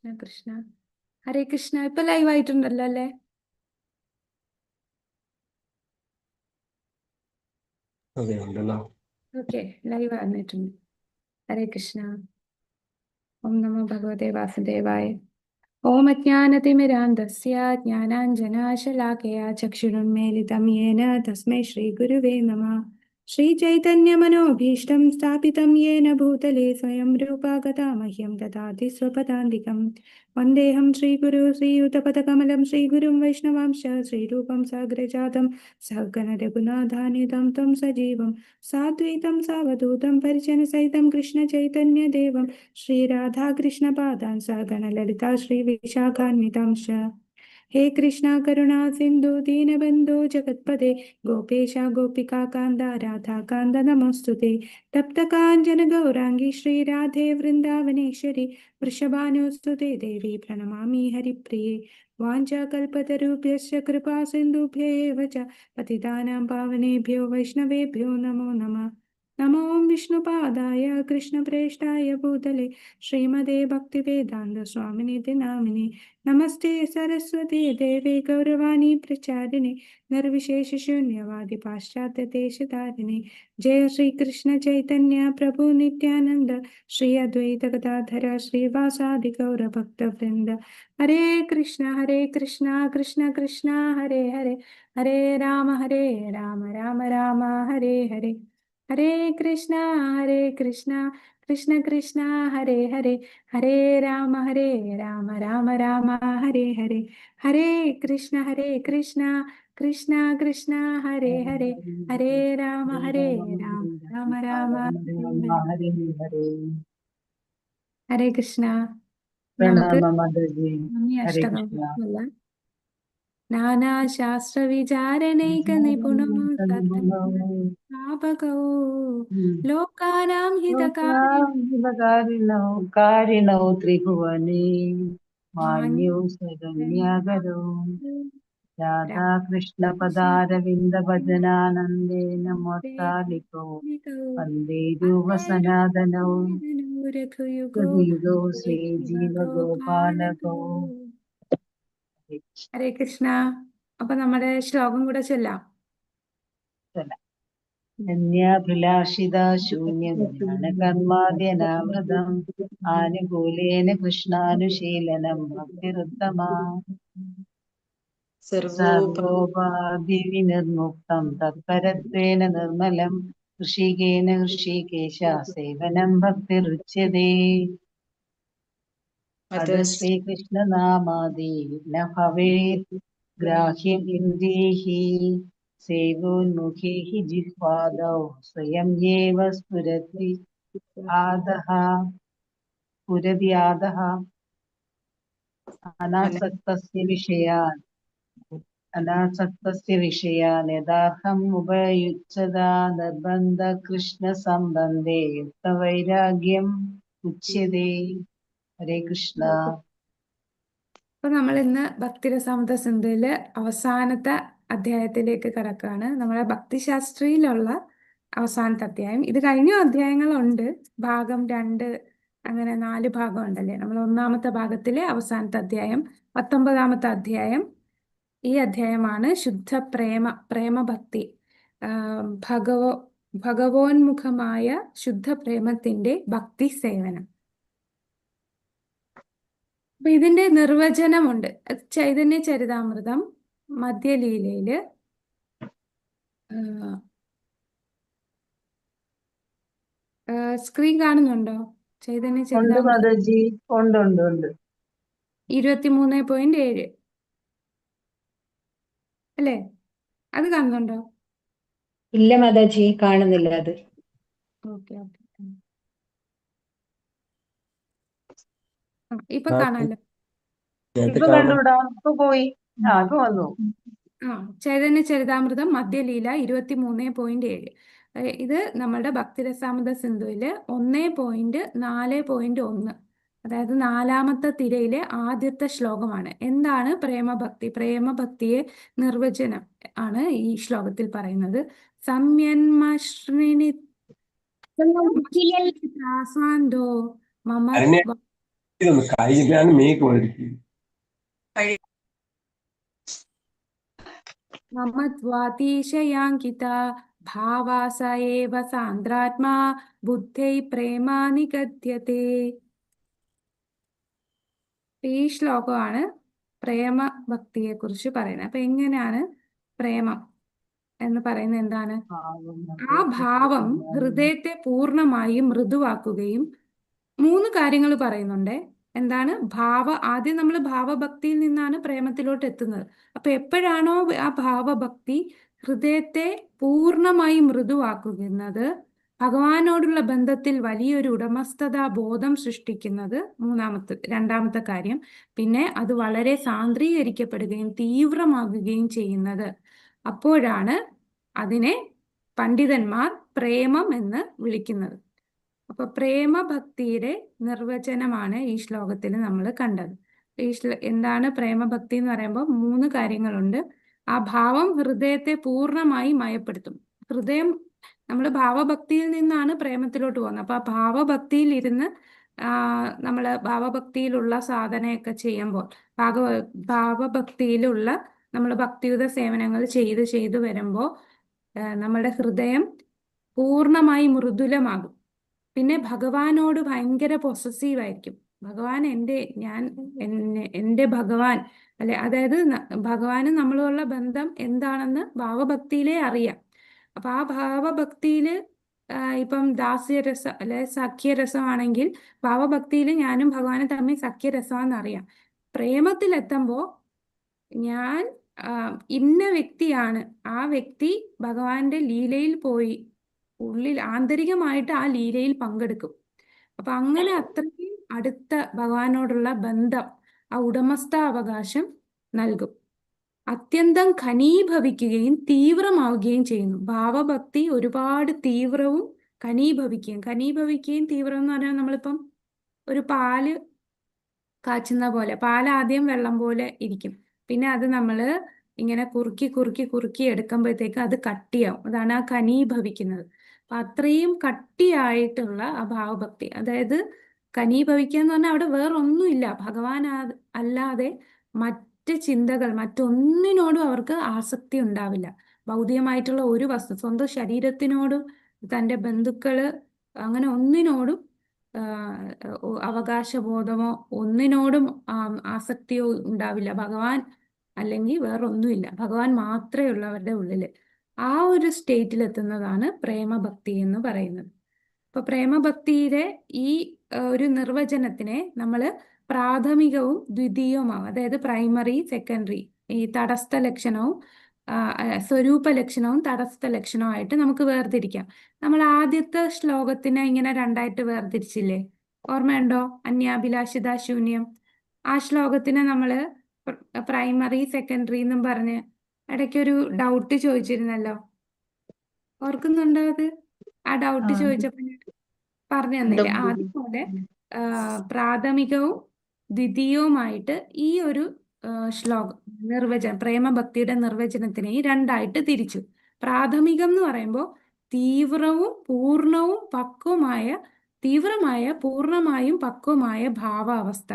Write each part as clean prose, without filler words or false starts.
കൃഷ്ണ കൃഷ്ണ ഹരേ കൃഷ്ണ. ഇപ്പൊ ലൈവ് ആയിട്ടുണ്ടല്ലോ അല്ലേ? അതെ ഉണ്ടല്ലോ. ഓക്കെ, ലൈവ് വന്നിട്ടുണ്ട്. ഹരേ കൃഷ്ണ. ഓം നമോ ഭഗവതേ വാസുദേവായ. ഓം അജ്ഞാനതിമിരാന്ധസ്യ ജ്ഞാനാഞ്ജനാശലാകയാ ചക്ഷുരുന്മീലിതം യേന തസ്മൈ ശ്രീഗുരുവേ നമഃ. ശ്രീചൈതന്യമനോഭീഷ്ടം സ്ഥാപിതം യേന ഭൂതലേ സ്വയം രൂപാ ഗതാ മഹ്യം ദദാതി സ്വപദാന്തികം. വന്ദേഹം ശ്രീഗുരു ശ്രീയുതപദകമലം ശ്രീഗുരും വൈഷ്ണവാംശ ശ്രീരൂപം സാഗ്രജാതം സഗണ രഘുനാഥാനിതം ത്വം സജീവം സാദ്വൈതം സാവധൂതം പരിജനസഹിതം കൃഷ്ണ ചൈതന്യദേവം ശ്രീരാധാകൃഷ്ണപാദാൻ സഗണ ലളിതാ ശ്രീവിശാഖാന്വിതാംശ. ഹേ കൃഷ്ണ കരുണാ സിന്ധു ദീനബന്ധോ ജഗത്പദേ ഗോപേശ ഗോപികാന്ത രാധാകാന്ത നമോസ്തുതേ. തപ്തകാഞ്ചന ഗൗരാംഗി ശ്രീരാധേ വൃന്ദാവനേശ്വരി വൃഷഭാനുസ്തുതേ ദേവി പ്രണമാമി ഹരിപ്രിയേ. വാഞ്ചാകൽപതരുഭ്യശ്ച കൃപാ സിന്ധുഭ്യ ഏവ ച പതിതാനാം പാവനേഭ്യോ വൈഷ്ണവേഭ്യോ നമോ നമഃ. നമോ വിഷ്ണുപാദായ കൃഷ്ണപ്രേഷ്ഠായ ഭൂതലേ ശ്രീമതേ ഭക്തിവേദാന്ത സ്വാമിനിതി നാമിനി. നമസ്തേ സരസ്വതി ദേവേ ഗൗരവാണി പ്രചാരിണി നിർവിശേഷശൂന്യവാദി പാശ്ചാത്യദേശധാരിണി. ജയ ശ്രീകൃഷ്ണ ചൈതന്യ പ്രഭു നിത്യാനന്ദ ശ്രീ അദ്വൈത ഗദാധര ശ്രീവാസാദി ഗൗരഭക്തവൃന്ദ. ഹരേ കൃഷ്ണ കൃഷ്ണ കൃഷ്ണ ഹരേ ഹരേ ഹരേ രാമ രാമ രാമ ഹരേ ഹരേ. ഹരേ കൃഷ്ണ കൃഷ്ണ കൃഷ്ണ ഹരേ ഹരേ ഹരേ രാമ രാമ രാമ ഹരേ ഹരേ. ഹരേ കൃഷ്ണ കൃഷ്ണ കൃഷ്ണ ഹരേ ഹരേ ഹരേ രാമ രാമ രാമ ഹരേ ഹരേ. ഹരേ ഹരേ. ഹരേ കൃഷ്ണ. നമുക്ക് പ്രണാമ മാതാജി. ഈ ഹരേ അഷ്ടകം കൃഷ്ണ. നാനാശാസ്ത്ര വിചാരണൈക നിപുണോ സ്ഥാപകോ ലോകാനാം ഹിതകാരിണോ കാരിണോ ത്രിഭുവനേ മാന്യോ ശരണ്യകരോ രാധാകൃഷ്ണ പദാരവിന്ദ ഭജനാനന്ദേന മോത്താലികോ വന്ദേ രൂപ സനാതനോ രഘുയുഗോ ശ്രീജീവഗോപാലകോ. ഹരേ കൃഷ്ണ. അപ്പൊ നമ്മുടെ ശ്ലോകം കൂടെ ചൊല്ലാം. അന്യാഭിലാഷിത ശൂന്യം ജ്ഞാനകർമാദ്യനാവൃതം ആനുകൂലേന കൃഷ്ണാനുശീലനം ഭക്തിരുത്തമാ സർവോപാധിവിനിർമുക്തം തത്പരത്വേന നിർമ്മലം ഋഷികേന ഋഷികേശ സേവനം ഭക്തിരുച്യതേ. അത് ശ്രീകൃഷ്ണനാമാദി ന ഭവേത് ഗ്രാഹ്യം ഇന്ദ്രിയൈഹി സേവോന്മുഖേ ഹി ജിഹ്വാദൗ സ്വയം യേവ സ്ഫുരതി ആദഃ അനാസക്തസ്യ വിഷയാൻ യഥാഹം ഉപയുജ്യതാ നിർബന്ധ കൃഷ്ണ സംബന്ധേ യുക്തവൈരാഗ്യം ഉച്യതേ. ഹരേ കൃഷ്ണ. അപ്പൊ നമ്മൾ ഇന്ന് ഭക്തിരസാമൃത സിന്ധുവില് അവസാനത്തെ അധ്യായത്തിലേക്ക് കടക്കുകയാണ്. നമ്മുടെ ഭക്തിശാസ്ത്രയിലുള്ള അവസാനത്തെ അധ്യായം. ഇത് കഴിഞ്ഞ അധ്യായങ്ങളുണ്ട്, ഭാഗം 2, അങ്ങനെ 4 ഭാഗം ഉണ്ടല്ലേ. നമ്മൾ ഒന്നാമത്തെ ഭാഗത്തിലെ അവസാനത്തെ അധ്യായം 19ാമത്തെ അധ്യായം. ഈ അധ്യായമാണ് ശുദ്ധ പ്രേമഭക്തി, ഭഗവോന്മുഖമായ ശുദ്ധ പ്രേമത്തിന്റെ ഭക്തി സേവനം. അപ്പൊ ഇതിന്റെ നിർവചനമുണ്ട്. ചൈതന്യ ചരിതാമൃതം മധ്യലീലയില് സ്ക്രീൻ കാണുന്നുണ്ടോ? ചൈതന്യ ചരിതാമൃതം മാതാജി ഉണ്ട് 23.7 അല്ലേ? അത് കാണുന്നുണ്ടോ? ഇല്ല മാതാജി, കാണുന്നില്ല അത്. Okay okay. ഇപ്പൊ കാണാലോ. ഇപ്പൊ കണ്ടുവിടാ. ഇപ്പൊ പോയി. ഇപ്പൊ വന്നു. ചൈതന്യ ചരിതാമൃതം മധ്യലീല 23.7. ഇത് നമ്മുടെ ഭക്തിരസാമൃത സിന്ധുവില് 1.4.1, അതായത് 4ാമത്തെ തിരയിലെ ആദ്യത്തെ ശ്ലോകമാണ്. എന്താണ് പ്രേമഭക്തി? പ്രേമഭക്തിയെ നിർവചനം ആണ് ഈ ശ്ലോകത്തിൽ പറയുന്നത്. സംയന്മശ്രിണി മമ ഇതൊന്ന് കഴിഞ്ഞിട്ട് ഞാൻ മേക്ക് മേടിക്കും. മമ ത്വാതിശയാങ്കിത ഭാവാ സ ഏവ സാന്ദ്രാത്മാ ബുദ്ധൈ പ്രേമാ നിഗദ്യത്തെ. ഈ ശ്ലോകമാണ് പ്രേമ ഭക്തിയെ കുറിച്ച് പറയുന്നത്. അപ്പൊ എങ്ങനെയാണ് പ്രേമം എന്ന് പറയുന്നത്? എന്താണ്? ആ ഭാവം ഹൃദയത്തെ പൂർണ്ണമായും മൃദുവാക്കുകയും, മൂന്ന് കാര്യങ്ങൾ പറയുന്നുണ്ട്. എന്താണ്? ആദ്യം നമ്മൾ ഭാവഭക്തിയിൽ നിന്നാണ് പ്രേമത്തിലോട്ട് എത്തുന്നത്. അപ്പൊ എപ്പോഴാണോ ആ ഭാവഭക്തി ഹൃദയത്തെ പൂർണ്ണമായി മൃദുവാക്കുന്നത്, ഭഗവാനോടുള്ള ബന്ധത്തിൽ വലിയൊരു ഉടമസ്ഥതാ ബോധം സൃഷ്ടിക്കുന്നത് രണ്ടാമത്തെ കാര്യം. പിന്നെ അത് വളരെ സാന്ദ്രീകരിക്കപ്പെടുകയും തീവ്രമാകുകയും ചെയ്യുന്നത്. അപ്പോഴാണ് അതിനെ പണ്ഡിതന്മാർ പ്രേമം എന്ന് വിളിക്കുന്നത്. അപ്പൊ പ്രേമഭക്തിയുടെ നിർവചനമാണ് ഈ ശ്ലോകത്തിൽ നമ്മൾ കണ്ടത്. എന്താണ് പ്രേമഭക്തി എന്ന് പറയുമ്പോൾ മൂന്ന് കാര്യങ്ങളുണ്ട്. ആ ഭാവം ഹൃദയത്തെ പൂർണ്ണമായി മയപ്പെടുത്തും. ഹൃദയം, നമ്മൾ ഭാവഭക്തിയിൽ നിന്നാണ് പ്രേമത്തിലോട്ട് പോകുന്നത്. അപ്പൊ ആ ഭാവഭക്തിയിൽ ഇരുന്ന് നമ്മൾ ഭാവഭക്തിയിലുള്ള സാധനയൊക്കെ ചെയ്യുമ്പോൾ, ഭാവഭക്തിയിലുള്ള നമ്മൾ ഭക്തിയുത സേവനങ്ങൾ ചെയ്ത് വരുമ്പോൾ നമ്മുടെ ഹൃദയം പൂർണ്ണമായി മൃദുലമാകും. പിന്നെ ഭഗവാനോട് ഭയങ്കര പൊസസീവ് ആയിരിക്കും. ഭഗവാൻ എൻ്റെ ഭഗവാൻ, അല്ലെ? അതായത് ഭഗവാനും നമ്മളുള്ള ബന്ധം എന്താണെന്ന് ഭാവഭക്തിയിലേ അറിയാം. അപ്പൊ ആ ഭാവഭക്തിയില് ഇപ്പം ദാസ്യരസം അല്ലെ സഖ്യരസമാണെങ്കിൽ, ഭാവഭക്തിയിൽ ഞാനും ഭഗവാനും തമ്മിൽ സഖ്യരസമാണെന്ന് അറിയാം. പ്രേമത്തിലെത്തുമ്പോ ഞാൻ ഇന്ന വ്യക്തിയാണ്, ആ വ്യക്തി ഭഗവാന്റെ ലീലയിൽ പോയി ഉള്ളിൽ ആന്തരികമായിട്ട് ആ ലീലയിൽ പങ്കെടുക്കും. അപ്പൊ അങ്ങനെ അത്രയും അടുത്ത ഭഗവാനോടുള്ള ബന്ധം, ആ ഉടമസ്ഥാവകാശം നൽകും. അത്യന്തം ഘനീഭവിക്കുകയും തീവ്രമാവുകയും ചെയ്യുന്നു. ഭാവഭക്തി ഒരുപാട് തീവ്രവും ഘനീഭവിക്കുകയും തീവ്രം എന്ന് പറഞ്ഞാൽ, നമ്മളിപ്പം ഒരു പാല് കാച്ചുന്ന പോലെ, പാൽ ആദ്യം വെള്ളം പോലെ ഇരിക്കും. പിന്നെ അത് നമ്മൾ ഇങ്ങനെ കുറുക്കി എടുക്കുമ്പോഴത്തേക്ക് അത് കട്ടിയാവും. അതാണ് ആ ഘനീഭവിക്കുന്നത്. അപ്പൊ അത്രയും കട്ടിയായിട്ടുള്ള ആ ഭാവഭക്തി, അതായത് ഘനീഭവിക്കുക എന്ന് പറഞ്ഞാൽ അവിടെ വേറൊന്നുമില്ല, ഭഗവാൻ അല്ലാതെ മറ്റ് ചിന്തകൾ, മറ്റൊന്നിനോടും അവർക്ക് ആസക്തി ഉണ്ടാവില്ല. ഭൗതികമായിട്ടുള്ള ഒരു വസ്തു, സ്വന്തം ശരീരത്തിനോടും തൻ്റെ ബന്ധുക്കള്, അങ്ങനെ ഒന്നിനോടും അവകാശബോധമോ ഒന്നിനോടും ആസക്തിയോ ഉണ്ടാവില്ല. ഭഗവാൻ അല്ലെങ്കിൽ വേറൊന്നുമില്ല, ഭഗവാൻ മാത്രമേ ഉള്ളൂ അവരുടെ ഉള്ളില്. ആ ഒരു സ്റ്റേറ്റിൽ എത്തുന്നതാണ് പ്രേമഭക്തി എന്ന് പറയുന്നത്. അപ്പൊ പ്രേമഭക്തിയുടെ ഈ ഒരു നിർവചനത്തിനെ നമ്മൾ പ്രാഥമികവും ദ്വിതീയവുമാവും, അതായത് പ്രൈമറി, സെക്കൻഡറി, ഈ തടസ്ഥ ലക്ഷണവും സ്വരൂപ ലക്ഷണവും തടസ്ഥ ലക്ഷണവുമായിട്ട് നമുക്ക് വേർതിരിക്കാം. നമ്മൾ ആദ്യത്തെ ശ്ലോകത്തിനെ ഇങ്ങനെ രണ്ടായിട്ട് വേർതിരിച്ചില്ലേ? ഓർമ്മയുണ്ടോ? അന്യാഭിലാഷിത ശൂന്യം. ആ ശ്ലോകത്തിനെ നമ്മൾ പ്രൈമറി, സെക്കൻഡറി എന്നും പറഞ്ഞ് ഇടയ്ക്കൊരു ഡൗട്ട് ചോദിച്ചിരുന്നല്ലോ. ഓർക്കുന്നുണ്ടോ അത്? ആ ഡൗട്ട് ചോദിച്ചപ്പോൾ ഞാൻ പറഞ്ഞു തന്നില്ലേ? അതുപോലെ പ്രാഥമികവും ദ്വിതീയവുമായിട്ട് ഈ ഒരു പ്രേമഭക്തിയുടെ നിർവചനത്തിനെ രണ്ടായിട്ട് തിരിച്ചു. പ്രാഥമികം എന്ന് പറയുമ്പോൾ പൂർണ്ണമായും പക്വമായ ഭാവാവസ്ഥ,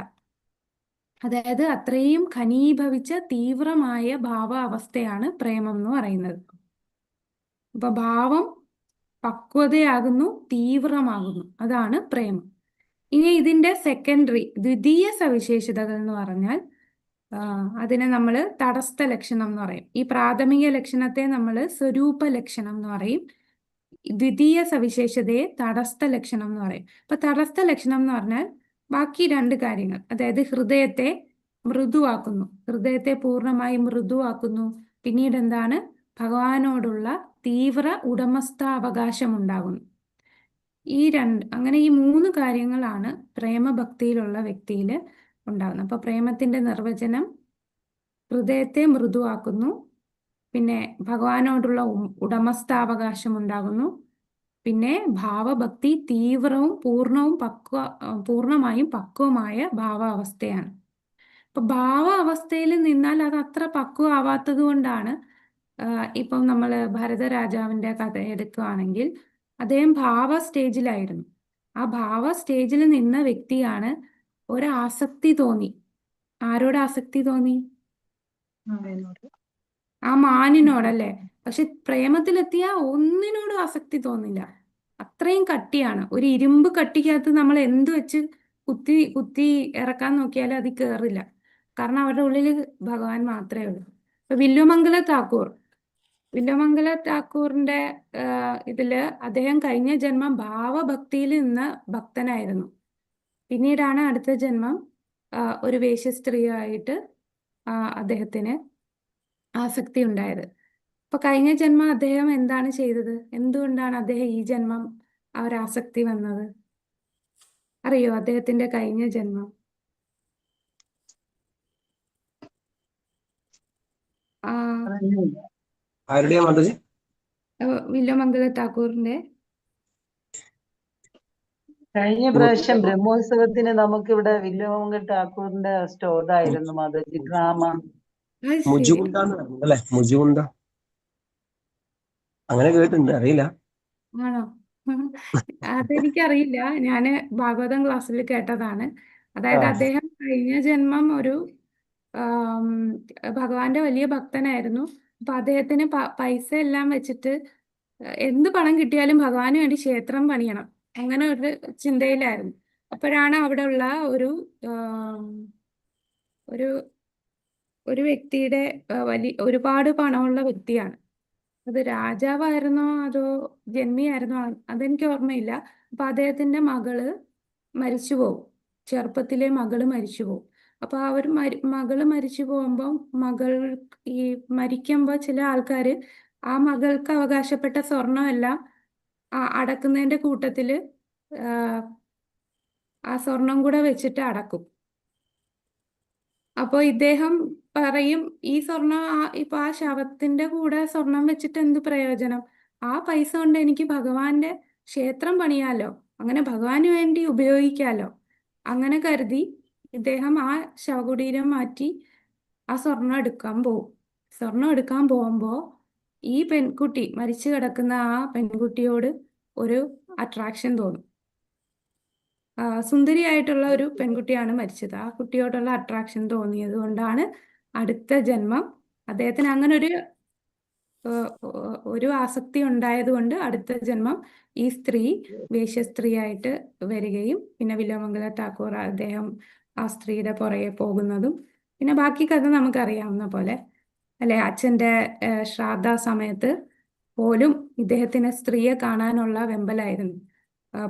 അതായത് അത്രയും ഘനീഭവിച്ച തീവ്രമായ ഭാവാവസ്ഥയാണ് പ്രേമം എന്ന് പറയുന്നത്. അപ്പൊ ഭാവം പക്വതയാകുന്നു, തീവ്രമാകുന്നു, അതാണ് പ്രേമം. ഇനി ഇതിന്റെ ദ്വിതീയ സവിശേഷതകൾ എന്ന് പറഞ്ഞാൽ അതിനെ നമ്മൾ തടസ്ഥ ലക്ഷണം എന്ന് പറയും. ഈ പ്രാഥമിക ലക്ഷണത്തെ നമ്മൾ സ്വരൂപ ലക്ഷണം എന്ന് പറയും. ദ്വിതീയ സവിശേഷതയെ തടസ്ഥ ലക്ഷണം എന്ന് പറയും. അപ്പൊ തടസ്ഥ ലക്ഷണം എന്ന് പറഞ്ഞാൽ ബാക്കി രണ്ട് കാര്യങ്ങൾ, അതായത് ഹൃദയത്തെ പൂർണ്ണമായി മൃദുവാക്കുന്നു. പിന്നീട് എന്താണ്? ഭഗവാനോടുള്ള തീവ്ര ഉടമസ്ഥാവകാശം ഉണ്ടാകുന്നു. അങ്ങനെ ഈ മൂന്ന് കാര്യങ്ങളാണ് പ്രേമഭക്തിയിലുള്ള വ്യക്തിയിൽ ഉണ്ടാകുന്നത്. അപ്പൊ പ്രേമത്തിന്റെ നിർവചനം: ഹൃദയത്തെ മൃദുവാക്കുന്നു, പിന്നെ ഭഗവാനോടുള്ള ഉടമസ്ഥാവകാശം ഉണ്ടാകുന്നു, പിന്നെ ഭാവഭക്തി തീവ്രവും പൂർണ്ണമായും പക്വമായ ഭാവാവസ്ഥയാണ്. അപ്പൊ ഭാവാവസ്ഥയിൽ നിന്നാൽ അത് അത്ര പക്വമാവാത്തത് കൊണ്ടാണ് ഇപ്പം നമ്മൾ ഭരതരാജാവിന്റെ കഥ എടുക്കുകയാണെങ്കിൽ, അദ്ദേഹം ഭാവ സ്റ്റേജിലായിരുന്നു. ആ ഭാവ സ്റ്റേജിൽ നിന്ന വ്യക്തിയാണ് ഒരാസക്തി തോന്നി. ആരോട് ആസക്തി തോന്നി? അതിനോട്. ആ മാനിനോടല്ലേ? പക്ഷെ പ്രേമത്തിലെത്തിയ ഒന്നിനോടും ആസക്തി തോന്നില്ല. അത്രയും കട്ടിയാണ്. ഒരു ഇരുമ്പ് കട്ടിക്കകത്ത് നമ്മൾ എന്ത് വെച്ച് കുത്തി കുത്തി ഇറക്കാൻ നോക്കിയാലും അത് കയറില്ല. കാരണം അവരുടെ ഉള്ളിൽ ഭഗവാൻ മാത്രമേ ഉള്ളൂ. ഇപ്പൊ വില്വമംഗല താക്കൂറിന്റെ ഇതില് അദ്ദേഹം കഴിഞ്ഞ ജന്മം ഭാവഭക്തിയിൽ നിന്ന ഭക്തനായിരുന്നു. പിന്നീടാണ് അടുത്ത ജന്മം ഒരു വേശ്യസ്ത്രീയായിട്ട് അദ്ദേഹത്തിന് ആസക്തി ഉണ്ടായത്. അപ്പൊ കഴിഞ്ഞ ജന്മം അദ്ദേഹം എന്താണ് ചെയ്തത്? എന്തുകൊണ്ടാണ് അദ്ദേഹം ഈ ജന്മം ആ ഒരു ആസക്തി വന്നത്? അറിയോ അദ്ദേഹത്തിന്റെ കഴിഞ്ഞ ജന്മം? ആ അറിഞ്ഞില്ല. ആരുടെയാ മാതാജി? വില്വമംഗല താക്കൂറിന്റെ. കഴിഞ്ഞ പ്രാവശ്യം ബ്രഹ്മോത്സവത്തിന് നമുക്കിവിടെ വില്വമംഗൽ ഠാക്കൂറിന്റെ സ്റ്റോറായിരുന്നു മാതാജി ഡ്രാമ. അത് ശരി. മുജുകുന്ദ എന്ന് പറഞ്ഞു അല്ലെ? മുജുകുന്ദ അങ്ങനെ കേട്ടിട്ടുണ്ട്, അറിയില്ല. ആണോ? അതെനിക്കറിയില്ല. ഞാന് ഭാഗവതം ക്ലാസ്സിൽ കേട്ടതാണ്. അതായത് ആ. അദ്ദേഹം കഴിഞ്ഞ ജന്മം ഒരു ആം, ഭഗവാന്റെ വലിയ ഭക്തനായിരുന്നു. അപ്പൊ അദ്ദേഹത്തിന് പൈസ എല്ലാം വെച്ചിട്ട് എന്ത് പണം കിട്ടിയാലും ഭഗവാന് വേണ്ടി ക്ഷേത്രം പണിയണം, അങ്ങനെ ഒരു ചിന്തയിലായിരുന്നു. അപ്പോഴാണ് അവിടെ ഉള്ള ഒരു ഒരു ഒരു വ്യക്തിയുടെ ഒരുപാട് പണമുള്ള വ്യക്തിയാണ്. അത് രാജാവായിരുന്നോ അതോ ജന്മിയായിരുന്നോ അതെനിക്ക് ഓർമ്മയില്ല. അപ്പൊ അദ്ദേഹത്തിന്റെ മകള് മരിച്ചു പോകും. ചെറുപ്പത്തിലെ മകള് മരിച്ചു പോകും. അപ്പൊ ആ ഒരു മകള് മരിച്ചു പോകുമ്പോൾ മകൾ ഈ മരിക്കുമ്പോൾ ചില ആൾക്കാര് ആ മകൾക്ക് അവകാശപ്പെട്ട സ്വർണമെല്ലാം അടക്കുന്നതിന്റെ കൂട്ടത്തില് ആ സ്വർണം കൂടെ വെച്ചിട്ട് അടക്കും. അപ്പോൾ ഇദ്ദേഹം പറയും, ഈ സ്വർണം ഇപ്പൊ ആ ശവത്തിന്റെ കൂടെ സ്വർണം വെച്ചിട്ട് എന്ത് പ്രയോജനം? ആ പൈസ കൊണ്ട് എനിക്ക് ഭഗവാന്റെ ക്ഷേത്രം പണിയാലോ, അങ്ങനെ ഭഗവാന് വേണ്ടി ഉപയോഗിക്കാലോ. അങ്ങനെ കരുതി ഇദ്ദേഹം ആ ശവകുടീരം മാറ്റി ആ സ്വർണം എടുക്കാൻ പോകും. സ്വർണം എടുക്കാൻ പോകുമ്പോ ഈ പെൺകുട്ടി, മരിച്ചു കിടക്കുന്ന ആ പെൺകുട്ടിയോട് ഒരു അട്രാക്ഷൻ തോന്നും. സുന്ദരിയായിട്ടുള്ള ഒരു പെൺകുട്ടിയാണ് മരിച്ചത്. ആ കുട്ടിയോടുള്ള അട്രാക്ഷൻ തോന്നിയത് കൊണ്ടാണ് അടുത്ത ജന്മം അദ്ദേഹത്തിന് അങ്ങനെ ഒരു ആസക്തി ഉണ്ടായത് കൊണ്ട് അടുത്ത ജന്മം ഈ സ്ത്രീ വേശ്യസ്ത്രീയായിട്ട് വരികയും പിന്നെ വില്വമംഗല ഠാക്കൂർ അദ്ദേഹം ആ സ്ത്രീയുടെ പുറകെ പോകുന്നതും പിന്നെ ബാക്കി കഥ നമുക്കറിയാവുന്ന പോലെ അല്ലെ. അച്ഛന്റെ ശ്രാദ്ധ സമയത്ത് പോലും ഇദ്ദേഹത്തിന് സ്ത്രീയെ കാണാനുള്ള വെമ്പലായിരുന്നു.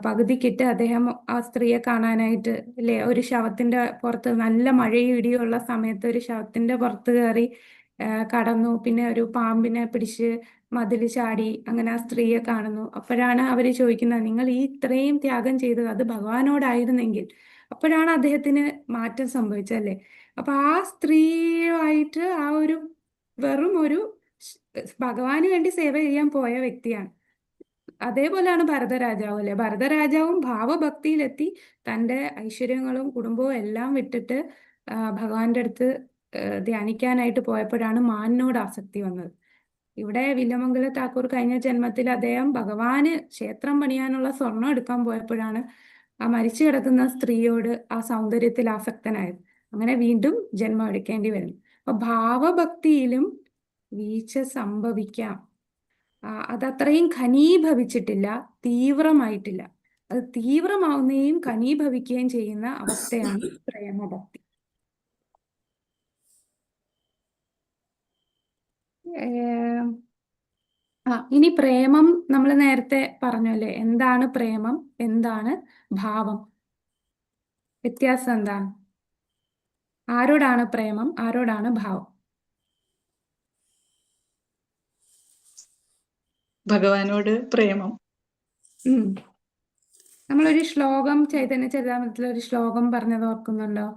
പകുതിക്കിട്ട് അദ്ദേഹം ആ സ്ത്രീയെ കാണാനായിട്ട് അല്ലെ ഒരു ശവത്തിന്റെ പുറത്ത്, നല്ല മഴയും ഇടിയുള്ള സമയത്ത് ഒരു ശവത്തിന്റെ പുറത്ത് കയറി കടന്നു. പിന്നെ ഒരു പാമ്പിനെ പിടിച്ച് മതില് ചാടി അങ്ങനെ ആ സ്ത്രീയെ കാണുന്നു. അപ്പോഴാണ് അവര് ചോദിക്കുന്നത്, നിങ്ങൾ ഈ ഇത്രയും ത്യാഗം ചെയ്തത് അത് ഭഗവാനോടായിരുന്നെങ്കിൽ. അപ്പോഴാണ് അദ്ദേഹത്തിന് മാറ്റം സംഭവിച്ചല്ലേ. അപ്പൊ ആ സ്ത്രീയുമായിട്ട് ആ ഒരു വെറും ഒരു ഭഗവാന് വേണ്ടി സേവ ചെയ്യാൻ പോയ വ്യക്തിയാണ്. അതേപോലെയാണ് ഭരതരാജാവും അല്ലെ. ഭരതരാജാവും ഭാവഭക്തിയിലെത്തി തൻ്റെ ഐശ്വര്യങ്ങളും കുടുംബവും എല്ലാം വിട്ടിട്ട് ഭഗവാന്റെ അടുത്ത് ധ്യാനിക്കാനായിട്ട് പോയപ്പോഴാണ് മാനിനോട് ആസക്തി വന്നത്. ഇവിടെ വില്വമംഗല താക്കൂർ കഴിഞ്ഞ ജന്മത്തിൽ അദ്ദേഹം ഭഗവാന് ക്ഷേത്രം പണിയാനുള്ള സ്വർണം എടുക്കാൻ പോയപ്പോഴാണ് ആ മരിച്ചു കിടക്കുന്ന സ്ത്രീയോട് ആ സൗന്ദര്യത്തിൽ ആസക്തനായത്. അങ്ങനെ വീണ്ടും ജന്മം എടുക്കേണ്ടി വരുന്നു. അപ്പൊ ഭാവഭക്തിയിലും വീഴ്ച സംഭവിക്കാം. അതത്രയും ഘനീഭവിച്ചിട്ടില്ല, തീവ്രമായിട്ടില്ല. അത് തീവ്രമാവുകയും ഘനീഭവിക്കുകയും ചെയ്യുന്ന അവസ്ഥയാണ് പ്രേമഭക്തി. ഇനി പ്രേമം നമ്മൾ നേരത്തെ പറഞ്ഞല്ലേ, എന്താണ് പ്രേമം, എന്താണ് ഭാവം, വ്യത്യാസം എന്താണ്? ആരോടാണ് പ്രേമം, ആരോടാണ് ഭാവം? ഭഗവാനോട് പ്രേമം. നമ്മളൊരു ശ്ലോകം ചൈതന്യ ചരിതാമൃതത്തിൽ ഒരു ശ്ലോകം പറഞ്ഞത് ഓർക്കുന്നുണ്ടോ?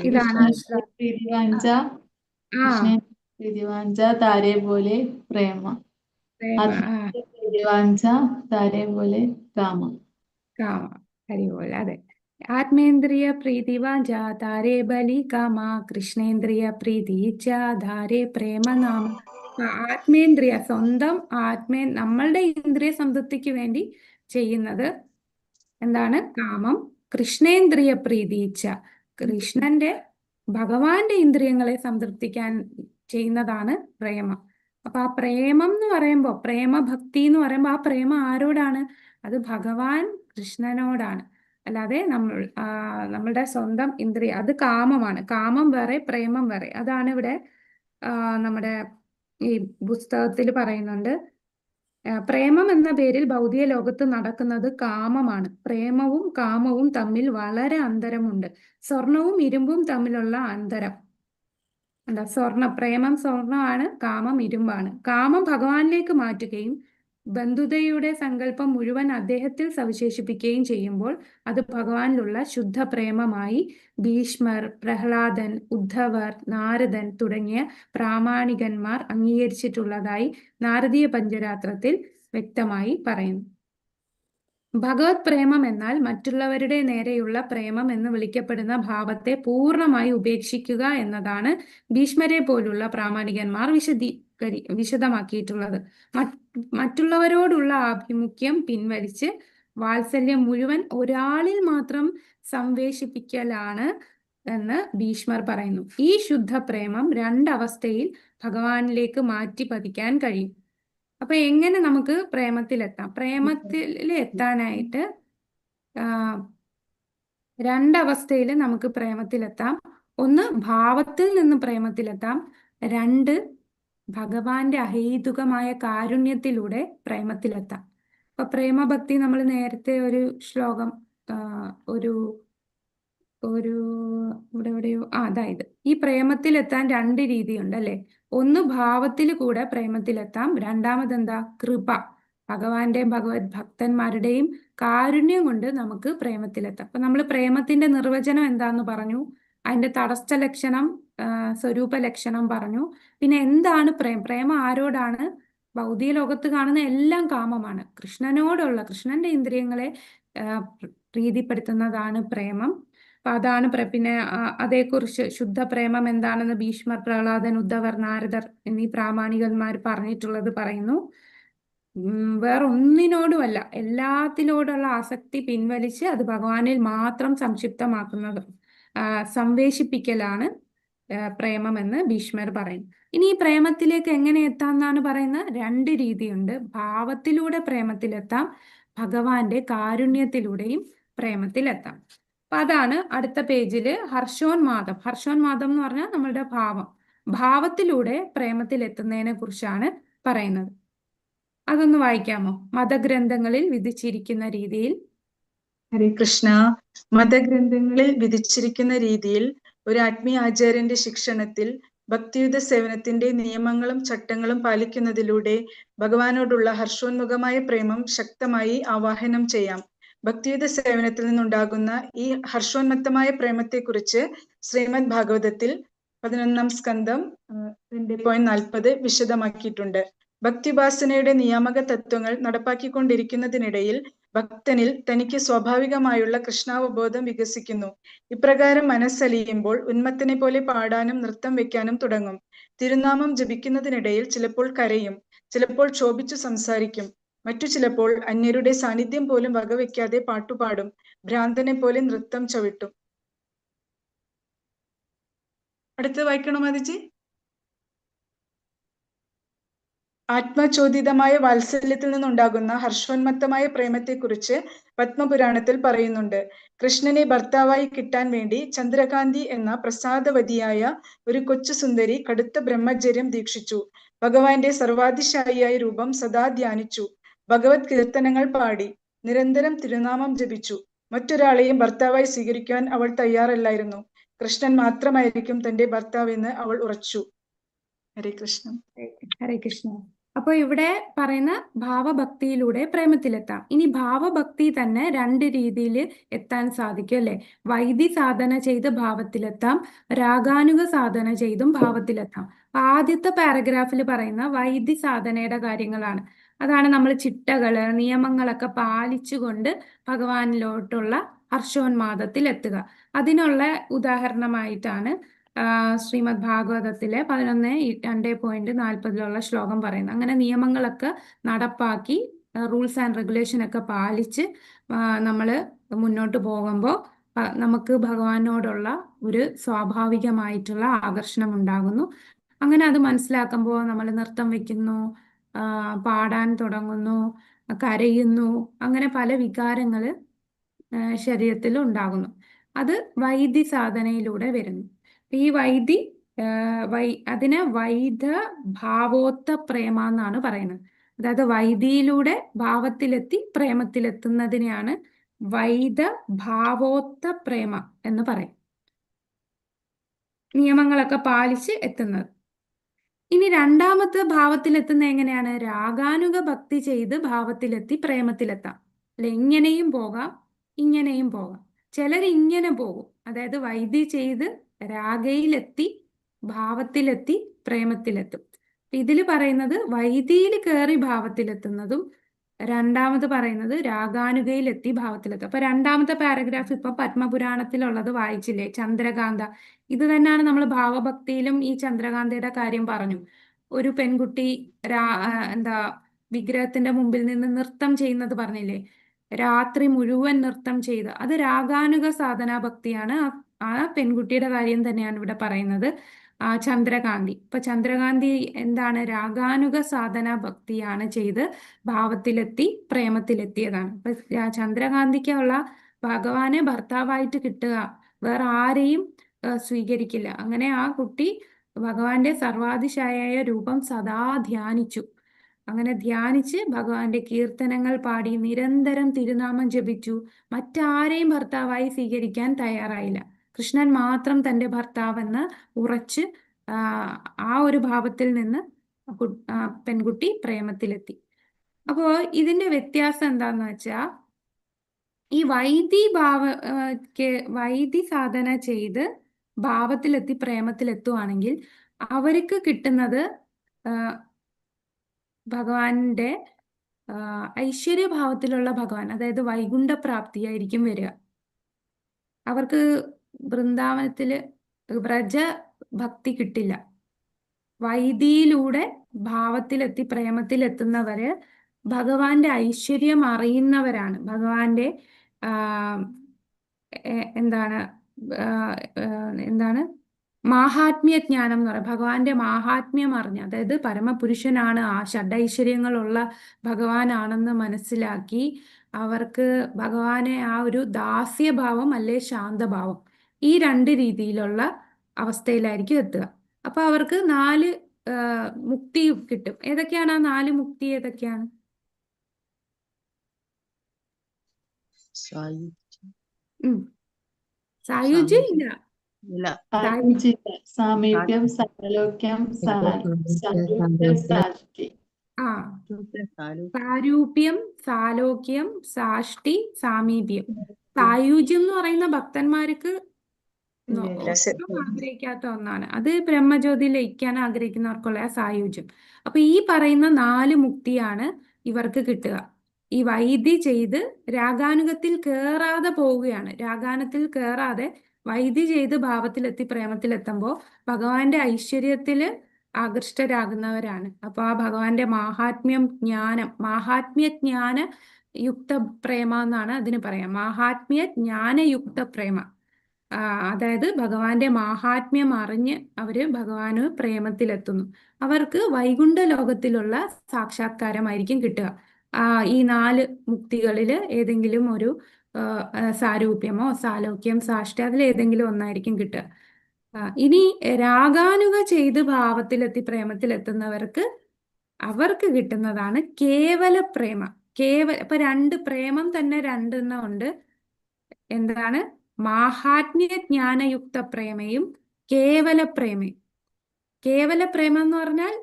ഇതാണ് ആ ശ്ലോകം. പ്രീതിവാഞ്ച ആ കൃഷ്ണൻ പ്രീതിവാഞ്ച താരേ പോലെ പ്രേമ, പ്രേമ. പ്രീതിവാഞ്ച താരേ പോലെ കാമ. കാമ. ഹരിപോലെ. അതെ. ആത്മേന്ദ്രിയ പ്രീതി വാഞ്ച താരേ ബലി കാമ, കൃഷ്ണേന്ദ്രിയ പ്രീതി ഇച്ഛ ധാരേ പ്രേമനാമ. ആത്മേന്ദ്രിയ, സ്വന്തം നമ്മളുടെ ഇന്ദ്രിയ സംതൃപ്തിക്ക് വേണ്ടി ചെയ്യുന്നത് എന്താണ് കാമം? കൃഷ്ണേന്ദ്രിയ പ്രീതിയിച്ച, കൃഷ്ണന്റെ ഭഗവാന്റെ ഇന്ദ്രിയങ്ങളെ സംതൃപ്തിക്കാൻ ചെയ്യുന്നതാണ് പ്രേമം. അപ്പൊ ആ പ്രേമം എന്ന് പറയുമ്പോൾ, പ്രേമഭക്തി എന്ന് പറയുമ്പോൾ ആ പ്രേമം ആരോടാണ്? അത് ഭഗവാൻ കൃഷ്ണനോടാണ്. അല്ലാതെ നമ്മളുടെ സ്വന്തം ഇന്ദ്രിയ, അത് കാമമാണ്. കാമം വേറെ, പ്രേമം വേറെ. അതാണ് ഇവിടെ നമ്മുടെ ഈ പുസ്തകത്തിൽ പറയുന്നുണ്ട്. പ്രേമം എന്ന പേരിൽ ഭൗതിക ലോകത്ത് നടക്കുന്നത് കാമമാണ്. പ്രേമവും കാമവും തമ്മിൽ വളരെ അന്തരമുണ്ട്. സ്വർണവും ഇരുമ്പും തമ്മിലുള്ള അന്തരം എന്താ? പ്രേമം സ്വർണമാണ്, കാമം ഇരുമ്പാണ്. കാമം ഭഗവാനിലേക്ക് മാറ്റുകയും ബന്ധുതയുടെ സങ്കല്പം മുഴുവൻ അദ്ദേഹത്തിൽ സവിശേഷിപ്പിക്കുകയും ചെയ്യുമ്പോൾ അത് ഭഗവാനിലുള്ള ശുദ്ധ പ്രേമമായി ഭീഷ്മർ, പ്രഹ്ലാദൻ, ഉദ്ധവർ, നാരദൻ തുടങ്ങിയ പ്രാമാണികന്മാർ അംഗീകരിച്ചിട്ടുള്ളതായി നാരദീയ പഞ്ചരാത്രത്തിൽ വ്യക്തമായി പറയുന്നു. ഭഗവത് പ്രേമം എന്നാൽ മറ്റുള്ളവരുടെ നേരെയുള്ള പ്രേമം എന്ന് വിളിക്കപ്പെടുന്ന ഭാവത്തെ പൂർണ്ണമായി ഉപേക്ഷിക്കുക എന്നതാണ് ഭീഷ്മരെ പോലുള്ള പ്രാമാണികന്മാർ വിശദമാക്കിയിട്ടുള്ളത്. മറ്റുള്ളവരോടുള്ള ആഭിമുഖ്യം പിൻവലിച്ച് വാത്സല്യം മുഴുവൻ ഒരാളിൽ മാത്രം സംവേശിപ്പിക്കലാണ് എന്ന് ഭീഷ്മർ പറയുന്നു. ഈ ശുദ്ധ പ്രേമം രണ്ടവസ്ഥയിൽ ഭഗവാനിലേക്ക് മാറ്റി പതിക്കാൻ കഴിയും. അപ്പൊ എങ്ങനെ നമുക്ക് പ്രേമത്തിലെത്താം? പ്രേമത്തിൽ എത്താനായിട്ട് രണ്ടവസ്ഥയിൽ നമുക്ക് പ്രേമത്തിലെത്താം. ഒന്ന്, ഭാവത്തിൽ നിന്ന് പ്രേമത്തിലെത്താം. രണ്ട്, ഭഗവാന്റെ അഹേതുകമായ കാരുണ്യത്തിലൂടെ പ്രേമത്തിലെത്താം. അപ്പൊ പ്രേമഭക്തി നമ്മൾ നേരത്തെ ഒരു ശ്ലോകം ഇവിടെ എവിടെയോ അതായത് ഈ പ്രേമത്തിലെത്താൻ രണ്ട് രീതിയുണ്ട് അല്ലെ. ഒന്ന്, ഭാവത്തിൽ കൂടെ പ്രേമത്തിലെത്താം. രണ്ടാമതെന്താ? കൃപ, ഭഗവാന്റെയും ഭഗവത് ഭക്തന്മാരുടെയും കാരുണ്യം കൊണ്ട് നമുക്ക് പ്രേമത്തിലെത്താം. അപ്പൊ നമ്മൾ പ്രേമത്തിന്റെ നിർവചനം എന്താന്ന് പറഞ്ഞു, അതിന്റെ തടസ്ഥ ലക്ഷണം, സ്വരൂപ ലക്ഷണം പറഞ്ഞു. പിന്നെ എന്താണ് പ്രേമം ആരോടാണ്? ഭൗതിക ലോകത്ത് കാണുന്ന എല്ലാം കാമമാണ്. കൃഷ്ണന്റെ ഇന്ദ്രിയങ്ങളെ പ്രീതിപ്പെടുത്തുന്നതാണ് പ്രേമം. അപ്പൊ അതാണ് പിന്നെ അതേക്കുറിച്ച് ശുദ്ധ പ്രേമം എന്താണെന്ന് ഭീഷ്മർ, പ്രഹ്ലാദൻ, ഉദ്ധവർ, നാരദർ എന്നീ പ്രാമാണികന്മാർ പറഞ്ഞിട്ടുള്ളത് പറയുന്നു. വേറൊന്നിനോടുമല്ല, എല്ലാത്തിനോടുള്ള ആസക്തി പിൻവലിച്ച് അത് ഭഗവാനിൽ മാത്രം സംക്ഷിപ്തമാക്കുന്നത്, സംവേശിപ്പിക്കലാണ് പ്രേമം എന്ന് ഭീഷ്മർ പറയുന്നു. ഇനി ഈ പ്രേമത്തിലേക്ക് എങ്ങനെ എത്താം എന്നാണ് പറയുന്നത്? രണ്ട് രീതിയുണ്ട്. ഭാവത്തിലൂടെ പ്രേമത്തിലെത്താം, ഭഗവാന്റെ കാരുണ്യത്തിലൂടെയും പ്രേമത്തിലെത്താം. അപ്പൊ അതാണ് അടുത്ത പേജില് ഹർഷോന്മാദം. ഹർഷോന്മാദം എന്ന് പറഞ്ഞാൽ നമ്മളുടെ ഭാവത്തിലൂടെ പ്രേമത്തിലെത്തുന്നതിനെ കുറിച്ചാണ് പറയുന്നത്. അതൊന്ന് വായിക്കാമോ? മതഗ്രന്ഥങ്ങളിൽ വിധിച്ചിരിക്കുന്ന രീതിയിൽ. ഹരേ കൃഷ്ണ. മതഗ്രന്ഥങ്ങളിൽ വിധിച്ചിരിക്കുന്ന രീതിയിൽ ഒരു ആത്മീയ ആചാര്യന്റെ ശിക്ഷണത്തിൽ ഭക്തിയുത സേവനത്തിന്റെ നിയമങ്ങളും ചട്ടങ്ങളും പാലിക്കുന്നതിലൂടെ ഭഗവാനോടുള്ള ഹർഷോന്മുഖമായ പ്രേമം ശക്തമായി ആവാഹനം ചെയ്യാം. ഭക്തിയുത സേവനത്തിൽ നിന്നുണ്ടാകുന്ന ഈ ഹർഷോന്മത്തമായ പ്രേമത്തെക്കുറിച്ച് ശ്രീമദ് ഭാഗവതത്തിൽ 11-ാം സ്കന്ധം 2.40 വിശദമാക്കിയിട്ടുണ്ട്. ഭക്തിഭാസനയുടെ നിയാമക തത്വങ്ങൾ നടപ്പാക്കിക്കൊണ്ടിരിക്കുന്നതിനിടയിൽ ഭക്തനിൽ തനിക്ക് സ്വാഭാവികമായുള്ള കൃഷ്ണാവബോധം വികസിക്കുന്നു. ഇപ്രകാരം മനസ്സലിയുമ്പോൾ ഉന്മത്തനെ പോലെ പാടാനും നൃത്തം വെക്കാനും തുടങ്ങും. തിരുനാമം ജപിക്കുന്നതിനിടയിൽ ചിലപ്പോൾ കരയും, ചിലപ്പോൾ ക്ഷോഭിച്ചു സംസാരിക്കും, മറ്റു ചിലപ്പോൾ അന്യരുടെ സാന്നിധ്യം പോലും വകവെക്കാതെ പാട്ടുപാടും, ഭ്രാന്തനെ പോലെ നൃത്തം ചവിട്ടും. അടുത്ത് വായിക്കണോ മാതിജി? ആത്മചോദിതമായ വാത്സല്യത്തിൽ നിന്നുണ്ടാകുന്ന ഹർഷോന്മത്തമായ പ്രേമത്തെക്കുറിച്ച് പത്മപുരാണത്തിൽ പറയുന്നുണ്ട്. കൃഷ്ണനെ ഭർത്താവായി കിട്ടാൻ വേണ്ടി ചന്ദ്രകാന്തി എന്ന പ്രസാദവതിയായ ഒരു കൊച്ചു സുന്ദരി കടുത്ത ബ്രഹ്മചര്യം ദീക്ഷിച്ചു. ഭഗവാന്റെ സർവാതിശായിയായ രൂപം സദാ ധ്യാനിച്ചു, ഭഗവത് കീർത്തനങ്ങൾ പാടി, നിരന്തരം തിരുനാമം ജപിച്ചു. മറ്റൊരാളെയും ഭർത്താവായി സ്വീകരിക്കുവാൻ അവൾ തയ്യാറല്ലായിരുന്നു. കൃഷ്ണൻ മാത്രമായിരിക്കും തന്റെ ഭർത്താവെന്ന് അവൾ ഉറച്ചു. ഹരേ കൃഷ്ണ. ഹരേ കൃഷ്ണ. അപ്പൊ ഇവിടെ പറയുന്ന ഭാവഭക്തിയിലൂടെ പ്രേമത്തിലെത്താം. ഇനി ഭാവഭക്തി തന്നെ രണ്ട് രീതിയിൽ എത്താൻ സാധിക്കും അല്ലെ. വൈദി സാധന ചെയ്ത് ഭാവത്തിലെത്താം, രാഗാനുഗ സാധന ചെയ്തും ഭാവത്തിലെത്താം. ആദ്യത്തെ പാരഗ്രാഫിൽ പറയുന്ന വൈദി സാധനയുടെ കാര്യങ്ങളാണ്. അതാണ് നമ്മൾ ചിട്ടകള്, നിയമങ്ങളൊക്കെ പാലിച്ചുകൊണ്ട് ഭഗവാനിലോട്ടുള്ള ഹർഷോന്മാദത്തിൽ എത്തുക. അതിനുള്ള ഉദാഹരണമായിട്ടാണ് ശ്രീമദ് ഭാഗവതത്തിലെ 11:2.40 ശ്ലോകം പറയുന്നത്. അങ്ങനെ നിയമങ്ങളൊക്കെ നടപ്പാക്കി റൂൾസ് ആൻഡ് റെഗുലേഷൻ ഒക്കെ പാലിച്ച് നമ്മൾ മുന്നോട്ട് പോകുമ്പോൾ നമുക്ക് ഭഗവാനോടുള്ള ഒരു സ്വാഭാവികമായിട്ടുള്ള ആകർഷണം ഉണ്ടാകുന്നു. അങ്ങനെ അത് മനസ്സിലാക്കുമ്പോൾ നമ്മൾ നൃത്തം വെക്കുന്നു, പാടാൻ തുടങ്ങുന്നു, കരയുന്നു, അങ്ങനെ പല വികാരങ്ങൾ ശരീരത്തിൽ ഉണ്ടാകുന്നു. അത് വൈദി സാധനയിലൂടെ വരുന്നു. ഈ വൈദി അതിനെ വൈദ ഭാവോത്ത പ്രേമ എന്നാണ് പറയുന്നത്. അതായത് വൈദിയിലൂടെ ഭാവത്തിലെത്തി പ്രേമത്തിലെത്തുന്നതിനെയാണ് വൈദ ഭാവോത്ത പ്രേമ എന്ന് പറയും. നിയമങ്ങളൊക്കെ പാലിച്ച് എത്തുന്നത്. ഇനി രണ്ടാമത്തെ ഭാവത്തിലെത്തുന്ന എങ്ങനെയാണ്? രാഗാനുഗ ഭക്തി ചെയ്ത് ഭാവത്തിലെത്തി പ്രേമത്തിലെത്താം. അല്ലെ, ഇങ്ങനെയും പോകാം, ഇങ്ങനെയും പോകാം. ചിലർ ഇങ്ങനെ പോകും, അതായത് വൈദി ചെയ്ത് രാഗയിലെത്തി ഭാവത്തിലെത്തി പ്രേമത്തിലെത്തും. ഇതിൽ പറയുന്നത് വൈദിയിൽ കയറി ഭാവത്തിലെത്തുന്നതും, രണ്ടാമത് പറയുന്നത് രാഗാനുഗയിലെത്തി ഭാവത്തിലെത്തും. അപ്പൊ രണ്ടാമത്തെ പാരഗ്രാഫ് ഇപ്പൊ പത്മപുരാണത്തിലുള്ളത് വായിച്ചില്ലേ, ചന്ദ്രകാന്ത. ഇത് തന്നെയാണ് നമ്മൾ ഭാവഭക്തിയിലും ഈ ചന്ദ്രകാന്തയുടെ കാര്യം പറഞ്ഞു. ഒരു പെൺകുട്ടി എന്താ വിഗ്രഹത്തിന്റെ മുമ്പിൽ നിന്ന് നൃത്തം ചെയ്യുന്നത് പറഞ്ഞില്ലേ, രാത്രി മുഴുവൻ നൃത്തം ചെയ്ത്, അത് രാഗാനുഗ സാധനാ ഭക്തിയാണ്. ആ പെൺകുട്ടിയുടെ കാര്യം തന്നെയാണ് ഇവിടെ പറയുന്നത്. ചന്ദ്രകാന്തി. ഇപ്പൊ ചന്ദ്രകാന്തി എന്താണ്? രാഗാനുഗ സാധനാ ഭക്തിയാണ് ചെയ്ത് ഭാവത്തിലെത്തി പ്രേമത്തിലെത്തിയതാണ്. ഇപ്പൊ ചന്ദ്രകാന്തിക്കുള്ള ഭഗവാനെ ഭർത്താവായിട്ട് കിട്ടുക, വേറെ ആരെയും സ്വീകരിക്കില്ല. അങ്ങനെ ആ കുട്ടി ഭഗവാന്റെ സർവാതിശായ രൂപം സദാ ധ്യാനിച്ചു. അങ്ങനെ ധ്യാനിച്ച് ഭഗവാന്റെ കീർത്തനങ്ങൾ പാടി നിരന്തരം തിരുനാമം ജപിച്ചു. മറ്റാരെയും ഭർത്താവായി സ്വീകരിക്കാൻ തയ്യാറായില്ല. കൃഷ്ണൻ മാത്രം തന്റെ ഭർത്താവെന്ന് ഉറച്ച് ആ ഒരു ഭാവത്തിൽ നിന്ന് പെൺകുട്ടി പ്രേമത്തിലെത്തി. അപ്പോ ഇതിന്റെ വ്യത്യാസം എന്താന്ന് വെച്ചാ, ഈ വൈദി സാധന ചെയ്ത് ഭാവത്തിലെത്തി പ്രേമത്തിലെത്തുവാണെങ്കിൽ അവർക്ക് കിട്ടുന്നത് ഭഗവാന്റെ ഐശ്വര്യഭാവത്തിലുള്ള ഭഗവാൻ, അതായത് വൈകുണ്ഠപ്രാപ്തിയായിരിക്കും വരിക. അവർക്ക് വൃന്ദാവനത്തില് വ്രജ ഭക്തി കിട്ടില്ല. വൈദിയിലൂടെ ഭാവത്തിലെത്തി പ്രേമത്തിലെത്തുന്നവര് ഭഗവാന്റെ ഐശ്വര്യം അറിയുന്നവരാണ്. ഭഗവാന്റെ എന്താണ് മാഹാത്മ്യ ജ്ഞാനം എന്ന് പറയാം. ഭഗവാന്റെ മാഹാത്മ്യം അറിഞ്ഞ്, അതായത് പരമപുരുഷനാണ്, ആ ഷഡൈശ്വര്യങ്ങളുള്ള ഭഗവാനാണെന്ന് മനസ്സിലാക്കി അവർക്ക് ഭഗവാനെ ആ ഒരു ദാസ്യഭാവം അല്ലെ ശാന്തഭാവം, ഈ രണ്ട് രീതിയിലുള്ള അവസ്ഥയിലായിരിക്കും എത്തുക. അപ്പൊ അവർക്ക് 4 മുക്തി കിട്ടും. ഏതൊക്കെയാണ് ആ 4 മുക്തി? ഏതൊക്കെയാണ്? സായുജ്യം ഇല്ല, സാമീപ്യം, സാലോക്യം, സാരൂപ്യം, സാഷ്ടി. സാരൂപ്യം, സാലോക്യം, സാഷ്ടി, സാമീപ്യം. സായുജ്യം എന്ന് പറയുന്ന ഭക്തന്മാർക്ക് ഒട്ടും ആഗ്രഹിക്കാത്ത ഒന്നാണ്. അത് ബ്രഹ്മജ്യോതി ലയിക്കാൻ ആഗ്രഹിക്കുന്നവർക്കുള്ള സായുജ്യം. അപ്പൊ ഈ പറയുന്ന 4 മുക്തിയാണ് ഇവർക്ക് കിട്ടുക. ഈ വൈദി ചെയ്ത് രാഗാനുഗത്തിൽ കേറാതെ പോവുകയാണ്. രാഗാനത്തിൽ കേറാതെ വൈദി ചെയ്ത് ഭാവത്തിലെത്തി പ്രേമത്തിലെത്തുമ്പോൾ ഭഗവാന്റെ ഐശ്വര്യത്തില് ആകൃഷ്ടരാകുന്നവരാണ്. അപ്പൊ ആ ഭഗവാന്റെ മാഹാത്മ്യ ജ്ഞാന യുക്ത പ്രേമ എന്നാണ് അതിന് പറയാം. മാഹാത്മ്യ ജ്ഞാനയുക്ത പ്രേമ. അതായത് ഭഗവാന്റെ മാഹാത്മ്യം അറിഞ്ഞ് അവര് ഭഗവാന് പ്രേമത്തിലെത്തുന്നു. അവർക്ക് വൈകുണ്ഠ ലോകത്തിലുള്ള സാക്ഷാത്കാരമായിരിക്കും കിട്ടുക. ഈ 4 മുക്തികളില് ഏതെങ്കിലും ഒരു സാരൂപ്യമോ സാലോക്യം, സാഷ്ടി, അതിലേതെങ്കിലും ഒന്നായിരിക്കും കിട്ടുക. ഇനി രാഗാനുഗ ചെയ്ത് ഭാവത്തിലെത്തി പ്രേമത്തിലെത്തുന്നവർക്ക് അവർക്ക് കിട്ടുന്നതാണ് കേവല പ്രേമ. ഇപ്പൊ 2 പ്രേമം തന്നെ 2 എണ്ണം ഉണ്ട്. എന്താണ്? മാഹാത്മ്യ ജ്ഞാനയുക്ത പ്രേമയും കേവല പ്രേമയും. കേവല പ്രേമം എന്ന് പറഞ്ഞാൽ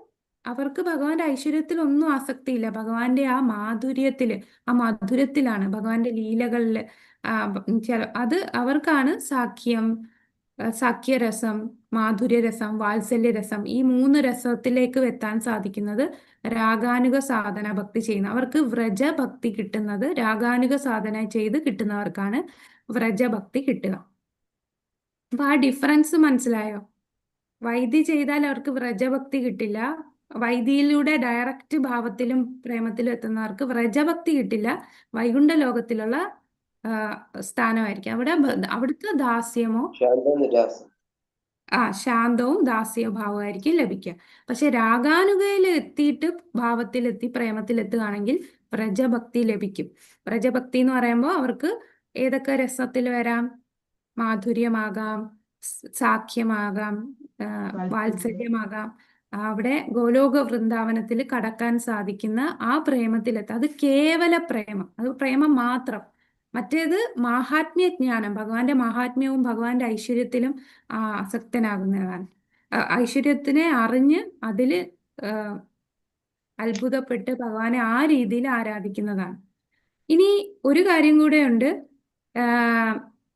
അവർക്ക് ഭഗവാന്റെ ഐശ്വര്യത്തിൽ ഒന്നും ആസക്തിയില്ല. ഭഗവാന്റെ ആ മധുരത്തിലാണ്, ഭഗവാന്റെ ലീലകളില് അത് അവർക്കാണ് സാഖ്യരസം, മാധുര്യരസം, വാത്സല്യരസം, ഈ 3 രസത്തിലേക്ക് എത്താൻ സാധിക്കുന്നത് രാഗാനുഗ സാധന ഭക്തി ചെയ്യുന്ന അവർക്ക്. വ്രജഭക്തി കിട്ടുന്നത് രാഗാനുഗ സാധന ചെയ്ത് കിട്ടുന്നവർക്കാണ് വ്രജഭക്തി കിട്ടുക. അപ്പൊ ആ ഡിഫറൻസ് മനസ്സിലായോ? വൈദി ചെയ്താൽ അവർക്ക് വ്രജഭക്തി കിട്ടില്ല, വൈദിയിലൂടെ ഡയറക്റ്റ് ഭാവത്തിലും പ്രേമത്തിലും എത്തുന്നവർക്ക് വ്രജഭക്തി കിട്ടില്ല. വൈകുണ്ഠ ലോകത്തിലുള്ള ആ, സ്ഥാനമായിരിക്കും. അവിടുത്തെ ദാസ്യമോ ശാന്തവും ദാസ്യഭാവമായിരിക്കും ലഭിക്കുക. പക്ഷെ രാഗാനുഗയിൽ എത്തിയിട്ട് ഭാവത്തിലെത്തി പ്രേമത്തിലെത്തുകയാണെങ്കിൽ വ്രജഭക്തി ലഭിക്കും. വ്രജഭക്തി എന്ന് പറയുമ്പോൾ അവർക്ക് ഏതൊക്കെ രസത്തിൽ വരാം? മാധുര്യമാകാം, സാഖ്യമാകാം, വാത്സല്യമാകാം. അവിടെ ഗോലോക വൃന്ദാവനത്തിൽ കടക്കാൻ സാധിക്കുന്ന ആ പ്രേമത്തിലെത്താം. അത് കേവല പ്രേമം, അത് പ്രേമം മാത്രം. മറ്റേത് മാഹാത്മ്യ ജ്ഞാനം, ഭഗവാന്റെ മാഹാത്മ്യവും ഭഗവാന്റെ ഐശ്വര്യത്തിലും ആസക്തനാകുന്നതാണ്. ഐശ്വര്യത്തിനെ അറിഞ്ഞ് അതില് അത്ഭുതപ്പെട്ട് ഭഗവാനെ ആ രീതിയിൽ ആരാധിക്കുന്നതാണ്. ഇനി ഒരു കാര്യം കൂടെ ഉണ്ട്.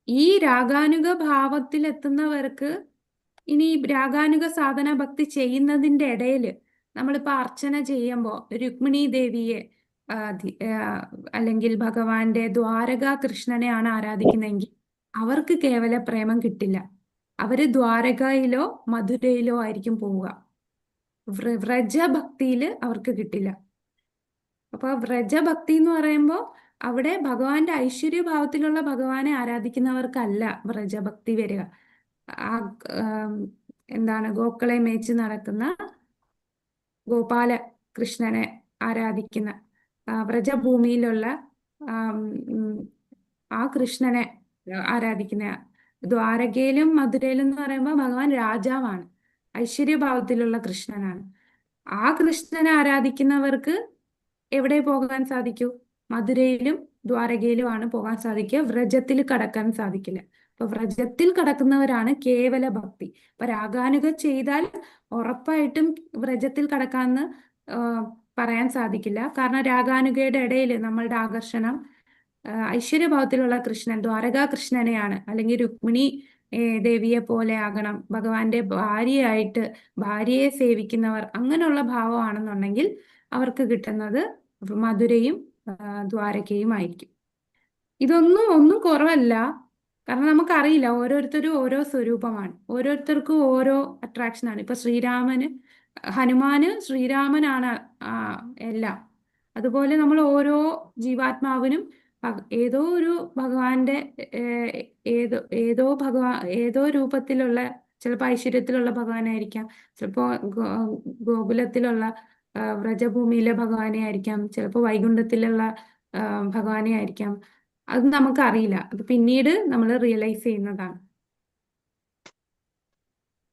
ഈ രാഗാനുഗ ഭാവത്തിലെത്തുന്നവർക്ക് ഇനി രാഗാനുഗ സാധന ഭക്തി ചെയ്യുന്നതിന്റെ ഇടയിൽ നമ്മളിപ്പോ അർച്ചന ചെയ്യുമ്പോൾ രുക്മിണി ദേവിയെ അല്ലെങ്കിൽ ഭഗവാന്റെ ദ്വാരകാ കൃഷ്ണനെയാണ് ആരാധിക്കുന്നതെങ്കിൽ അവർക്ക് കേവല പ്രേമം കിട്ടില്ല. അവര് ദ്വാരകയിലോ മധുരയിലോ ആയിരിക്കും പോവുക. വ്രജഭക്തിയില് അവർക്ക് കിട്ടില്ല. അപ്പൊ വ്രജഭക്തി എന്ന് പറയുമ്പോൾ അവിടെ ഭഗവാന്റെ ഐശ്വര്യഭാവത്തിലുള്ള ഭഗവാനെ ആരാധിക്കുന്നവർക്കല്ല വ്രജഭക്തി വരിക. എന്താണ്, ഗോക്കളെ മേച്ച് നടക്കുന്ന ഗോപാല കൃഷ്ണനെ ആരാധിക്കുന്ന വ്രജഭൂമിയിലുള്ള ആ കൃഷ്ണനെ ആരാധിക്കുന്ന. ദ്വാരകയിലും മധുരയിലും എന്ന് പറയുമ്പോൾ ഭഗവാൻ രാജാവാണ്, ഐശ്വര്യഭാവത്തിലുള്ള കൃഷ്ണനാണ്. ആ കൃഷ്ണനെ ആരാധിക്കുന്നവർക്ക് എവിടെ പോകാൻ സാധിക്കൂ? മധുരയിലും ദ്വാരകയിലുമാണ് പോകാൻ സാധിക്കുക. വ്രജത്തിൽ കടക്കാൻ സാധിക്കില്ല. അപ്പൊ വ്രജത്തിൽ കടക്കുന്നവരാണ് കേവല ഭക്തി. അപ്പൊ രാഗാനുഗ ചെയ്താൽ ഉറപ്പായിട്ടും വ്രജത്തിൽ കടക്കാമെന്ന് പറയാൻ സാധിക്കില്ല. കാരണം രാഗാനുഗയുടെ ഇടയിൽ നമ്മളുടെ ആകർഷണം ഐശ്വര്യഭാവത്തിലുള്ള കൃഷ്ണൻ, ദ്വാരകാ കൃഷ്ണനെയാണ്. അല്ലെങ്കിൽ രുക്മിണി ദേവിയെ പോലെ ആകണം, ഭഗവാന്റെ ഭാര്യയായിട്ട് ഭാര്യയെ സേവിക്കുന്നവർ, അങ്ങനെയുള്ള ഭാവമാണെന്നുണ്ടെങ്കിൽ അവർക്ക് കിട്ടുന്നത് മധുരയും ദ്വാരകയും ആയിരിക്കും. ഒന്നും കുറവല്ല. കാരണം നമുക്കറിയില്ല, ഓരോരുത്തരും ഓരോ സ്വരൂപമാണ്, ഓരോരുത്തർക്കും ഓരോ അട്രാക്ഷനാണ്. ഇപ്പൊ ഹനുമാന് ശ്രീരാമനാണ് എല്ലാം. അതുപോലെ നമ്മൾ ഓരോ ജീവാത്മാവിനും ഏതോ ഒരു ഭഗവാന്റെ ഏതോ രൂപത്തിലുള്ള, ചിലപ്പോൾ ഐശ്വര്യത്തിലുള്ള ഭഗവാനായിരിക്കാം, ചിലപ്പോ ഗോകുലത്തിലുള്ള വ്രജഭൂമിയിലെ ഭഗവാനെ ആയിരിക്കാം, ചിലപ്പോൾ വൈകുണ്ഠത്തിലുള്ള ഭഗവാനെ ആയിരിക്കാം. അത് നമുക്കറിയില്ല. അത് പിന്നീട് നമ്മൾ റിയലൈസ് ചെയ്യുന്നതാണ്.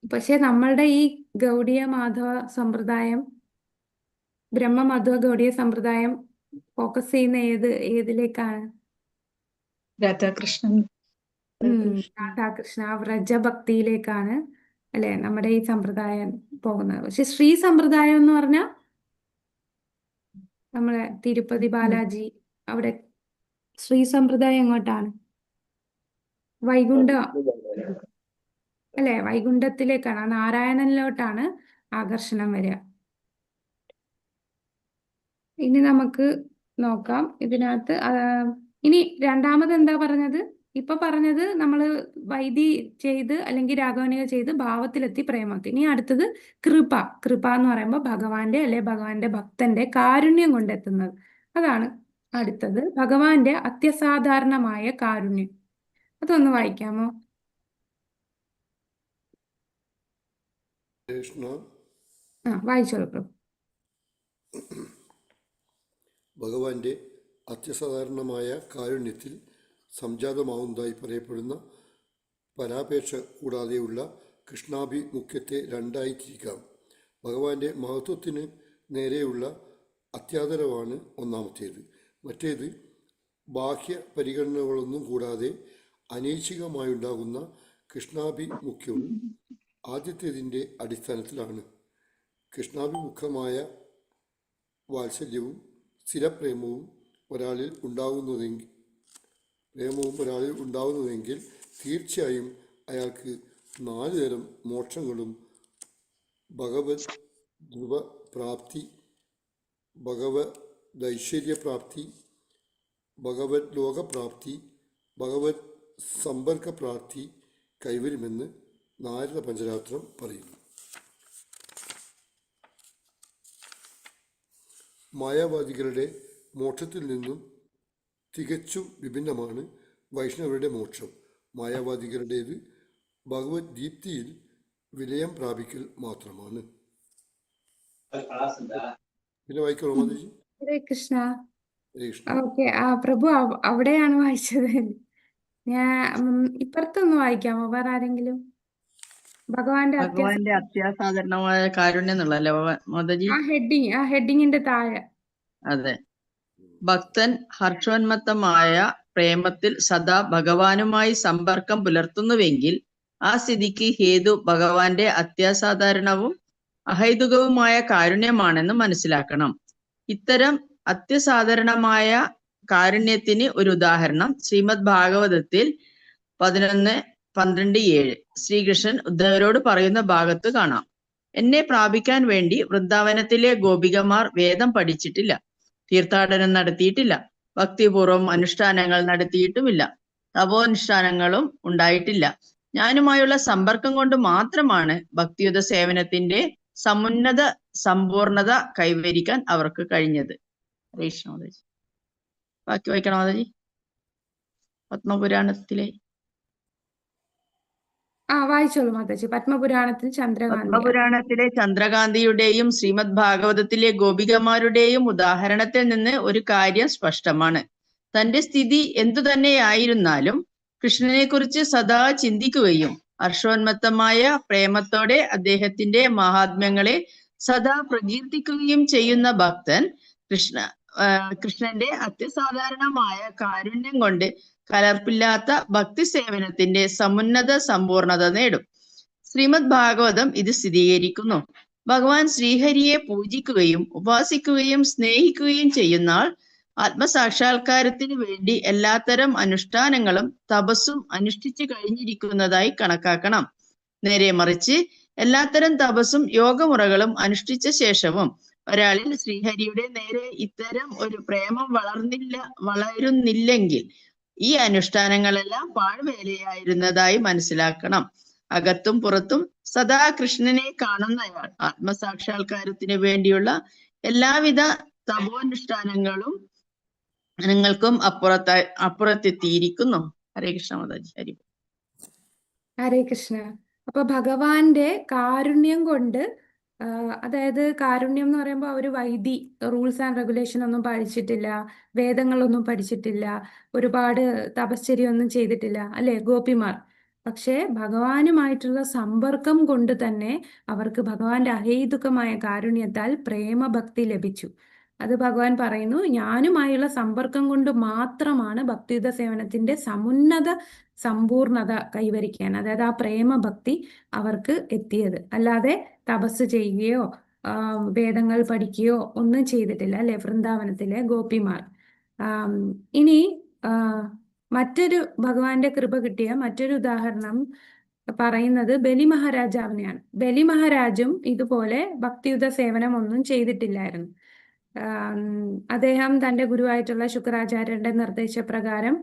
പക്ഷെ നമ്മളുടെ ഈ ഗൗഡിയ മാധവ സമ്പ്രദായം, ബ്രഹ്മമാധവ ഗൗഡിയ സമ്പ്രദായം ഫോക്കസ് ചെയ്യുന്ന ഏതിലേക്കാണ്? രാധാകൃഷ്ണൻ. രാധാകൃഷ്ണ വ്രജഭക്തിയിലേക്കാണ് അല്ലെ നമ്മുടെ ഈ സമ്പ്രദായം പോകുന്നത്. പക്ഷെ ശ്രീ സമ്പ്രദായം എന്ന് പറഞ്ഞാൽ നമ്മളെ തിരുപ്പതി ബാലാജി, അവിടെ ശ്രീ സമ്പ്രദായം എങ്ങോട്ടാണ്? വൈകുണ്ഠത്തിലേക്കാണ്, നാരായണനിലോട്ടാണ് ആകർഷണം വരിക. ഇനി നമുക്ക് നോക്കാം ഇതിനകത്ത്. ഇനി രണ്ടാമത് എന്താ പറഞ്ഞത്? ഇപ്പൊ പറഞ്ഞത് നമ്മള് വൈദി ചെയ്ത് അല്ലെങ്കിൽ രാഘവനിക ചെയ്ത് ഭാവത്തിലെത്തി പ്രേമത്തിൽ. ഇനി അടുത്തത് കൃപ എന്ന് പറയുമ്പോൾ ഭഗവാന്റെ അല്ലെ ഭഗവാന്റെ ഭക്തന്റെ കാരുണ്യം കൊണ്ടെത്തുന്നത്. അതാണ് അടുത്തത്. ഭഗവാന്റെ അത്യസാധാരണമായ കാരുണ്യം. അതൊന്ന് വായിക്കാമോ? വായിച്ചോളൂ പ്രഭു. ഭഗവാന്റെ അത്യസാധാരണമായ കാരുണ്യത്തിൽ സംജാതമാവുന്നതായി പറയപ്പെടുന്ന പരാപേക്ഷ കൂടാതെയുള്ള കൃഷ്ണാഭിമുഖ്യത്തെ രണ്ടായി തിരിക്കാം. ഭഗവാന്റെ മഹത്വത്തിന് നേരെയുള്ള അത്യാദരവാണ് ഒന്നാമത്തേത്. മറ്റേത് ബാഹ്യ പരിഗണനകളൊന്നും കൂടാതെ അനൈച്ഛികമായുണ്ടാകുന്ന കൃഷ്ണാഭിമുഖ്യവും ആദ്യത്തേതിൻ്റെ അടിസ്ഥാനത്തിലാണ്. കൃഷ്ണാഭിമുഖമായ വാത്സല്യവും സ്ഥിരപ്രേമവും ഒരാളിൽ ഉണ്ടാകുന്നതെങ്കിൽ തീർച്ചയായും അയാൾക്ക് 4 തരം മോക്ഷങ്ങളും ഭഗവത് ധ്രുവപ്രാപ്തി, ഭഗവത് ഐശ്വര്യപ്രാപ്തി, ഭഗവത് ലോകപ്രാപ്തി, ഭഗവത് സമ്പർക്കപ്രാപ്തി കൈവരുമെന്ന് നാരദ പഞ്ചരാത്രം പറയുന്നു. മായാവാദികളുടെ മോക്ഷത്തിൽ നിന്നും തികച്ചും വിഭിന്നമാണ് വൈഷ്ണവരുടെ മോക്ഷം. മായാവാദികളുടേത് ഭഗവത് ദീപ്തിയിൽ വിലയം പ്രാപിക്കൽ മാത്രമാണ്. പിന്നെ വായിക്കണോ മാതാജി? ഹരേ കൃഷ്ണ. ഹരേ കൃഷ്ണ. ഓക്കെ, പ്രഭു അവിടെയാണ് വായിച്ചത്. ഞാൻ ഇപ്പുറത്തൊന്ന് വായിക്കാമോ വേറെ ആരെങ്കിലും? ഭഗവാന്റെ ഭഗവാന്റെ അത്യാസാധാരണമായ കാരുണ്യം എന്നുള്ളല്ലേ മാതാജി? ആ ഹെഡിങ്ങിന്റെ താഴെ. അതെ. ഭക്തൻ ഹർഷോന്മത്തമായ പ്രേമത്തിൽ സദാ ഭഗവാനുമായി സമ്പർക്കം പുലർത്തുന്നുവെങ്കിൽ ആ സ്ഥിതിക്ക് ഹേതു ഭഗവാന്റെ അത്യാസാധാരണവും അഹൈതുകവുമായ കാരുണ്യമാണെന്ന് മനസ്സിലാക്കണം. ഇത്തരം അത്യസാധാരണമായ കാരുണ്യത്തിന് ഒരു ഉദാഹരണം ശ്രീമദ് ഭാഗവതത്തിൽ 11:12-7 ശ്രീകൃഷ്ണൻ ഉദ്ധവരോട് പറയുന്ന ഭാഗത്ത് കാണാം. എന്നെ പ്രാപിക്കാൻ വേണ്ടി വൃന്ദാവനത്തിലെ ഗോപികമാർ വേദം പഠിച്ചിട്ടില്ല, തീർത്ഥാടനം നടത്തിയിട്ടില്ല, ഭക്തിപൂർവം അനുഷ്ഠാനങ്ങൾ നടത്തിയിട്ടുമില്ല, തപോനുഷ്ഠാനങ്ങളും ഉണ്ടായിട്ടില്ല. ഞാനുമായുള്ള സമ്പർക്കം കൊണ്ട് മാത്രമാണ് ഭക്തിയുത സേവനത്തിന്റെ സമുന്നത സമ്പൂർണത കൈവരിക്കാൻ അവർക്ക് കഴിഞ്ഞത്. ഹരേ കൃഷ്ണ മാതാജി. ബാക്കി വായിക്കണം മാതാജി. പത്മപുരാണത്തിലെ വായിച്ചോളൂ മാതാജി. പത്മപുരാണത്തിലെ ചന്ദ്രകാന്തിയുടെയും ശ്രീമദ് ഭാഗവതത്തിലെ ഗോപികമാരുടെയും ഉദാഹരണത്തിൽ നിന്ന് ഒരു കാര്യം സ്പഷ്ടമാണ്. തന്റെ സ്ഥിതി എന്തു തന്നെയായിരുന്നാലും കൃഷ്ണനെ കുറിച്ച് സദാ ചിന്തിക്കുകയും ഹർഷോന്മത്തമായ പ്രേമത്തോടെ അദ്ദേഹത്തിന്റെ മഹാത്മ്യങ്ങളെ സദാ പ്രകീർത്തിക്കുകയും ചെയ്യുന്ന ഭക്തൻ കൃഷ്ണന്റെ അത്യസാധാരണമായ കാരുണ്യം കൊണ്ട് കലർപ്പില്ലാത്ത ഭക്തി സേവനത്തിന്റെ സമുന്നത സമ്പൂർണത നേടും. ശ്രീമദ് ഭാഗവതം ഇത് സ്ഥിരീകരിക്കുന്നു. ഭഗവാൻ ശ്രീഹരിയെ പൂജിക്കുകയും ഉപാസിക്കുകയും സ്നേഹിക്കുകയും ചെയ്യുന്ന ആൾ ആത്മസാക്ഷാത്കാരത്തിന് വേണ്ടി എല്ലാത്തരം അനുഷ്ഠാനങ്ങളും തപസ്സും അനുഷ്ഠിച്ചു കഴിഞ്ഞിരിക്കുന്നതായി കണക്കാക്കണം. നേരെ മറിച്ച് എല്ലാത്തരം തപസ്സും യോഗമുറകളും അനുഷ്ഠിച്ച ശേഷവും ഒരാളിൽ ശ്രീഹരിയുടെ നേരെ ഇത്തരം ഒരു പ്രേമം വളരുന്നില്ലെങ്കിൽ ഈ അനുഷ്ഠാനങ്ങളെല്ലാം പാഴ്വേലയായിരുന്നതായി മനസ്സിലാക്കണം. അകത്തും പുറത്തും സദാ കൃഷ്ണനെ കാണുന്നയാൾ ആത്മസാക്ഷാത്കാരത്തിന് വേണ്ടിയുള്ള എല്ലാവിധ തപോനുഷ്ഠാനങ്ങളും നിങ്ങൾക്കും അപ്പുറത്തെത്തിയിരിക്കുന്നു. ഹരേ കൃഷ്ണ മാതാജി. ഹരേ കൃഷ്ണ. അപ്പൊ ഭഗവാന്റെ കാരുണ്യം കൊണ്ട്, അതായത് കാരുണ്യം എന്ന് പറയുമ്പോൾ അവർ റൂൾസ് ആൻഡ് റെഗുലേഷൻ ഒന്നും പഠിച്ചിട്ടില്ല, വേദങ്ങളൊന്നും പഠിച്ചിട്ടില്ല, ഒരുപാട് തപശ്ചര്യമൊന്നും ചെയ്തിട്ടില്ല, അല്ലെ ഗോപിമാർ. പക്ഷേ ഭഗവാനുമായിട്ടുള്ള സമ്പർക്കം കൊണ്ട് തന്നെ അവർക്ക് ഭഗവാന്റെ അഹൈതുകമായ കാരുണ്യത്താൽ പ്രേമഭക്തി ലഭിച്ചു. അത് ഭഗവാൻ പറയുന്നു, ഞാനുമായുള്ള സമ്പർക്കം കൊണ്ട് മാത്രമാണ് ഭക്തിയുത സേവനത്തിന്റെ സമുന്നത സമ്പൂർണത കൈവരിക്കാൻ, അതായത് ആ പ്രേമഭക്തി അവർക്ക് എത്തിയത്. അല്ലാതെ തപസ് ചെയ്യുകയോ വേദങ്ങൾ പഠിക്കുകയോ ഒന്നും ചെയ്തിട്ടില്ല, അല്ലെ വൃന്ദാവനത്തിലെ ഗോപിമാർ. ഇനി മറ്റൊരു ഭഗവാന്റെ കൃപ കിട്ടിയ മറ്റൊരു ഉദാഹരണം പറയുന്നത് ബലി മഹാരാജാവിനെയാണ്. ബലി മഹാരാജും ഇതുപോലെ ഭക്തിയുത സേവനം ഒന്നും ചെയ്തിട്ടില്ലായിരുന്നു. അദ്ദേഹം തന്റെ ഗുരുവായിട്ടുള്ള ശുക്രാചാര്യരുടെ നിർദ്ദേശപ്രകാരം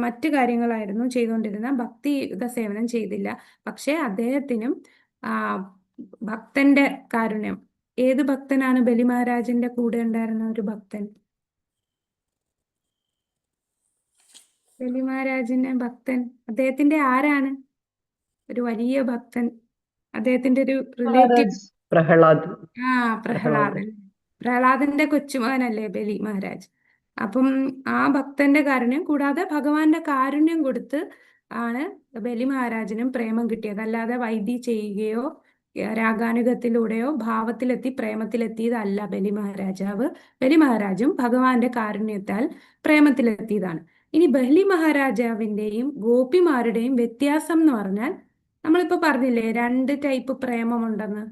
മറ്റു കാര്യങ്ങളായിരുന്നു ചെയ്തുകൊണ്ടിരുന്ന, ഭക്തിയുത സേവനം ചെയ്തില്ല. പക്ഷെ അദ്ദേഹത്തിനും ഭക്തന്റെ കാരുണ്യം. ഏത് ഭക്തനാണ് ബലി മഹാരാജന്റെ കൂടെ ഉണ്ടായിരുന്ന ഒരു ഭക്തൻ? ബലി മഹാരാജന്റെ ഭക്തൻ അദ്ദേഹത്തിന്റെ ആരാണ്? ഒരു വലിയ ഭക്തൻ, അദ്ദേഹത്തിന്റെ ഒരു റിലേറ്റീവ്. പ്രഹ്ലാദന്റെ കൊച്ചുമകനല്ലേ ബലി മഹാരാജ്. അപ്പം ആ ഭക്തന്റെ കാരുണ്യം കൂടാതെ ഭഗവാന്റെ കാരുണ്യം കൊടുത്ത് ആണ് ബലി മഹാരാജനും പ്രേമം കിട്ടിയത്. അല്ലാതെ വൈദ്യ ചെയ്യുകയോ രാഗാനുഗത്തിലൂടെയോ ഭാവത്തിലെത്തി പ്രേമത്തിലെത്തിയതല്ല ബലി മഹാരാജാവ്. ബലി മഹാരാജും ഭഗവാന്റെ കാരുണ്യത്താൽ പ്രേമത്തിലെത്തിയതാണ്. ഇനി ബലി മഹാരാജാവിന്റെയും ഗോപിമാരുടെയും വ്യത്യാസം എന്ന് പറഞ്ഞാൽ, നമ്മളിപ്പോ പറഞ്ഞില്ലേ 2 ടൈപ്പ് പ്രേമമുണ്ടെന്ന്.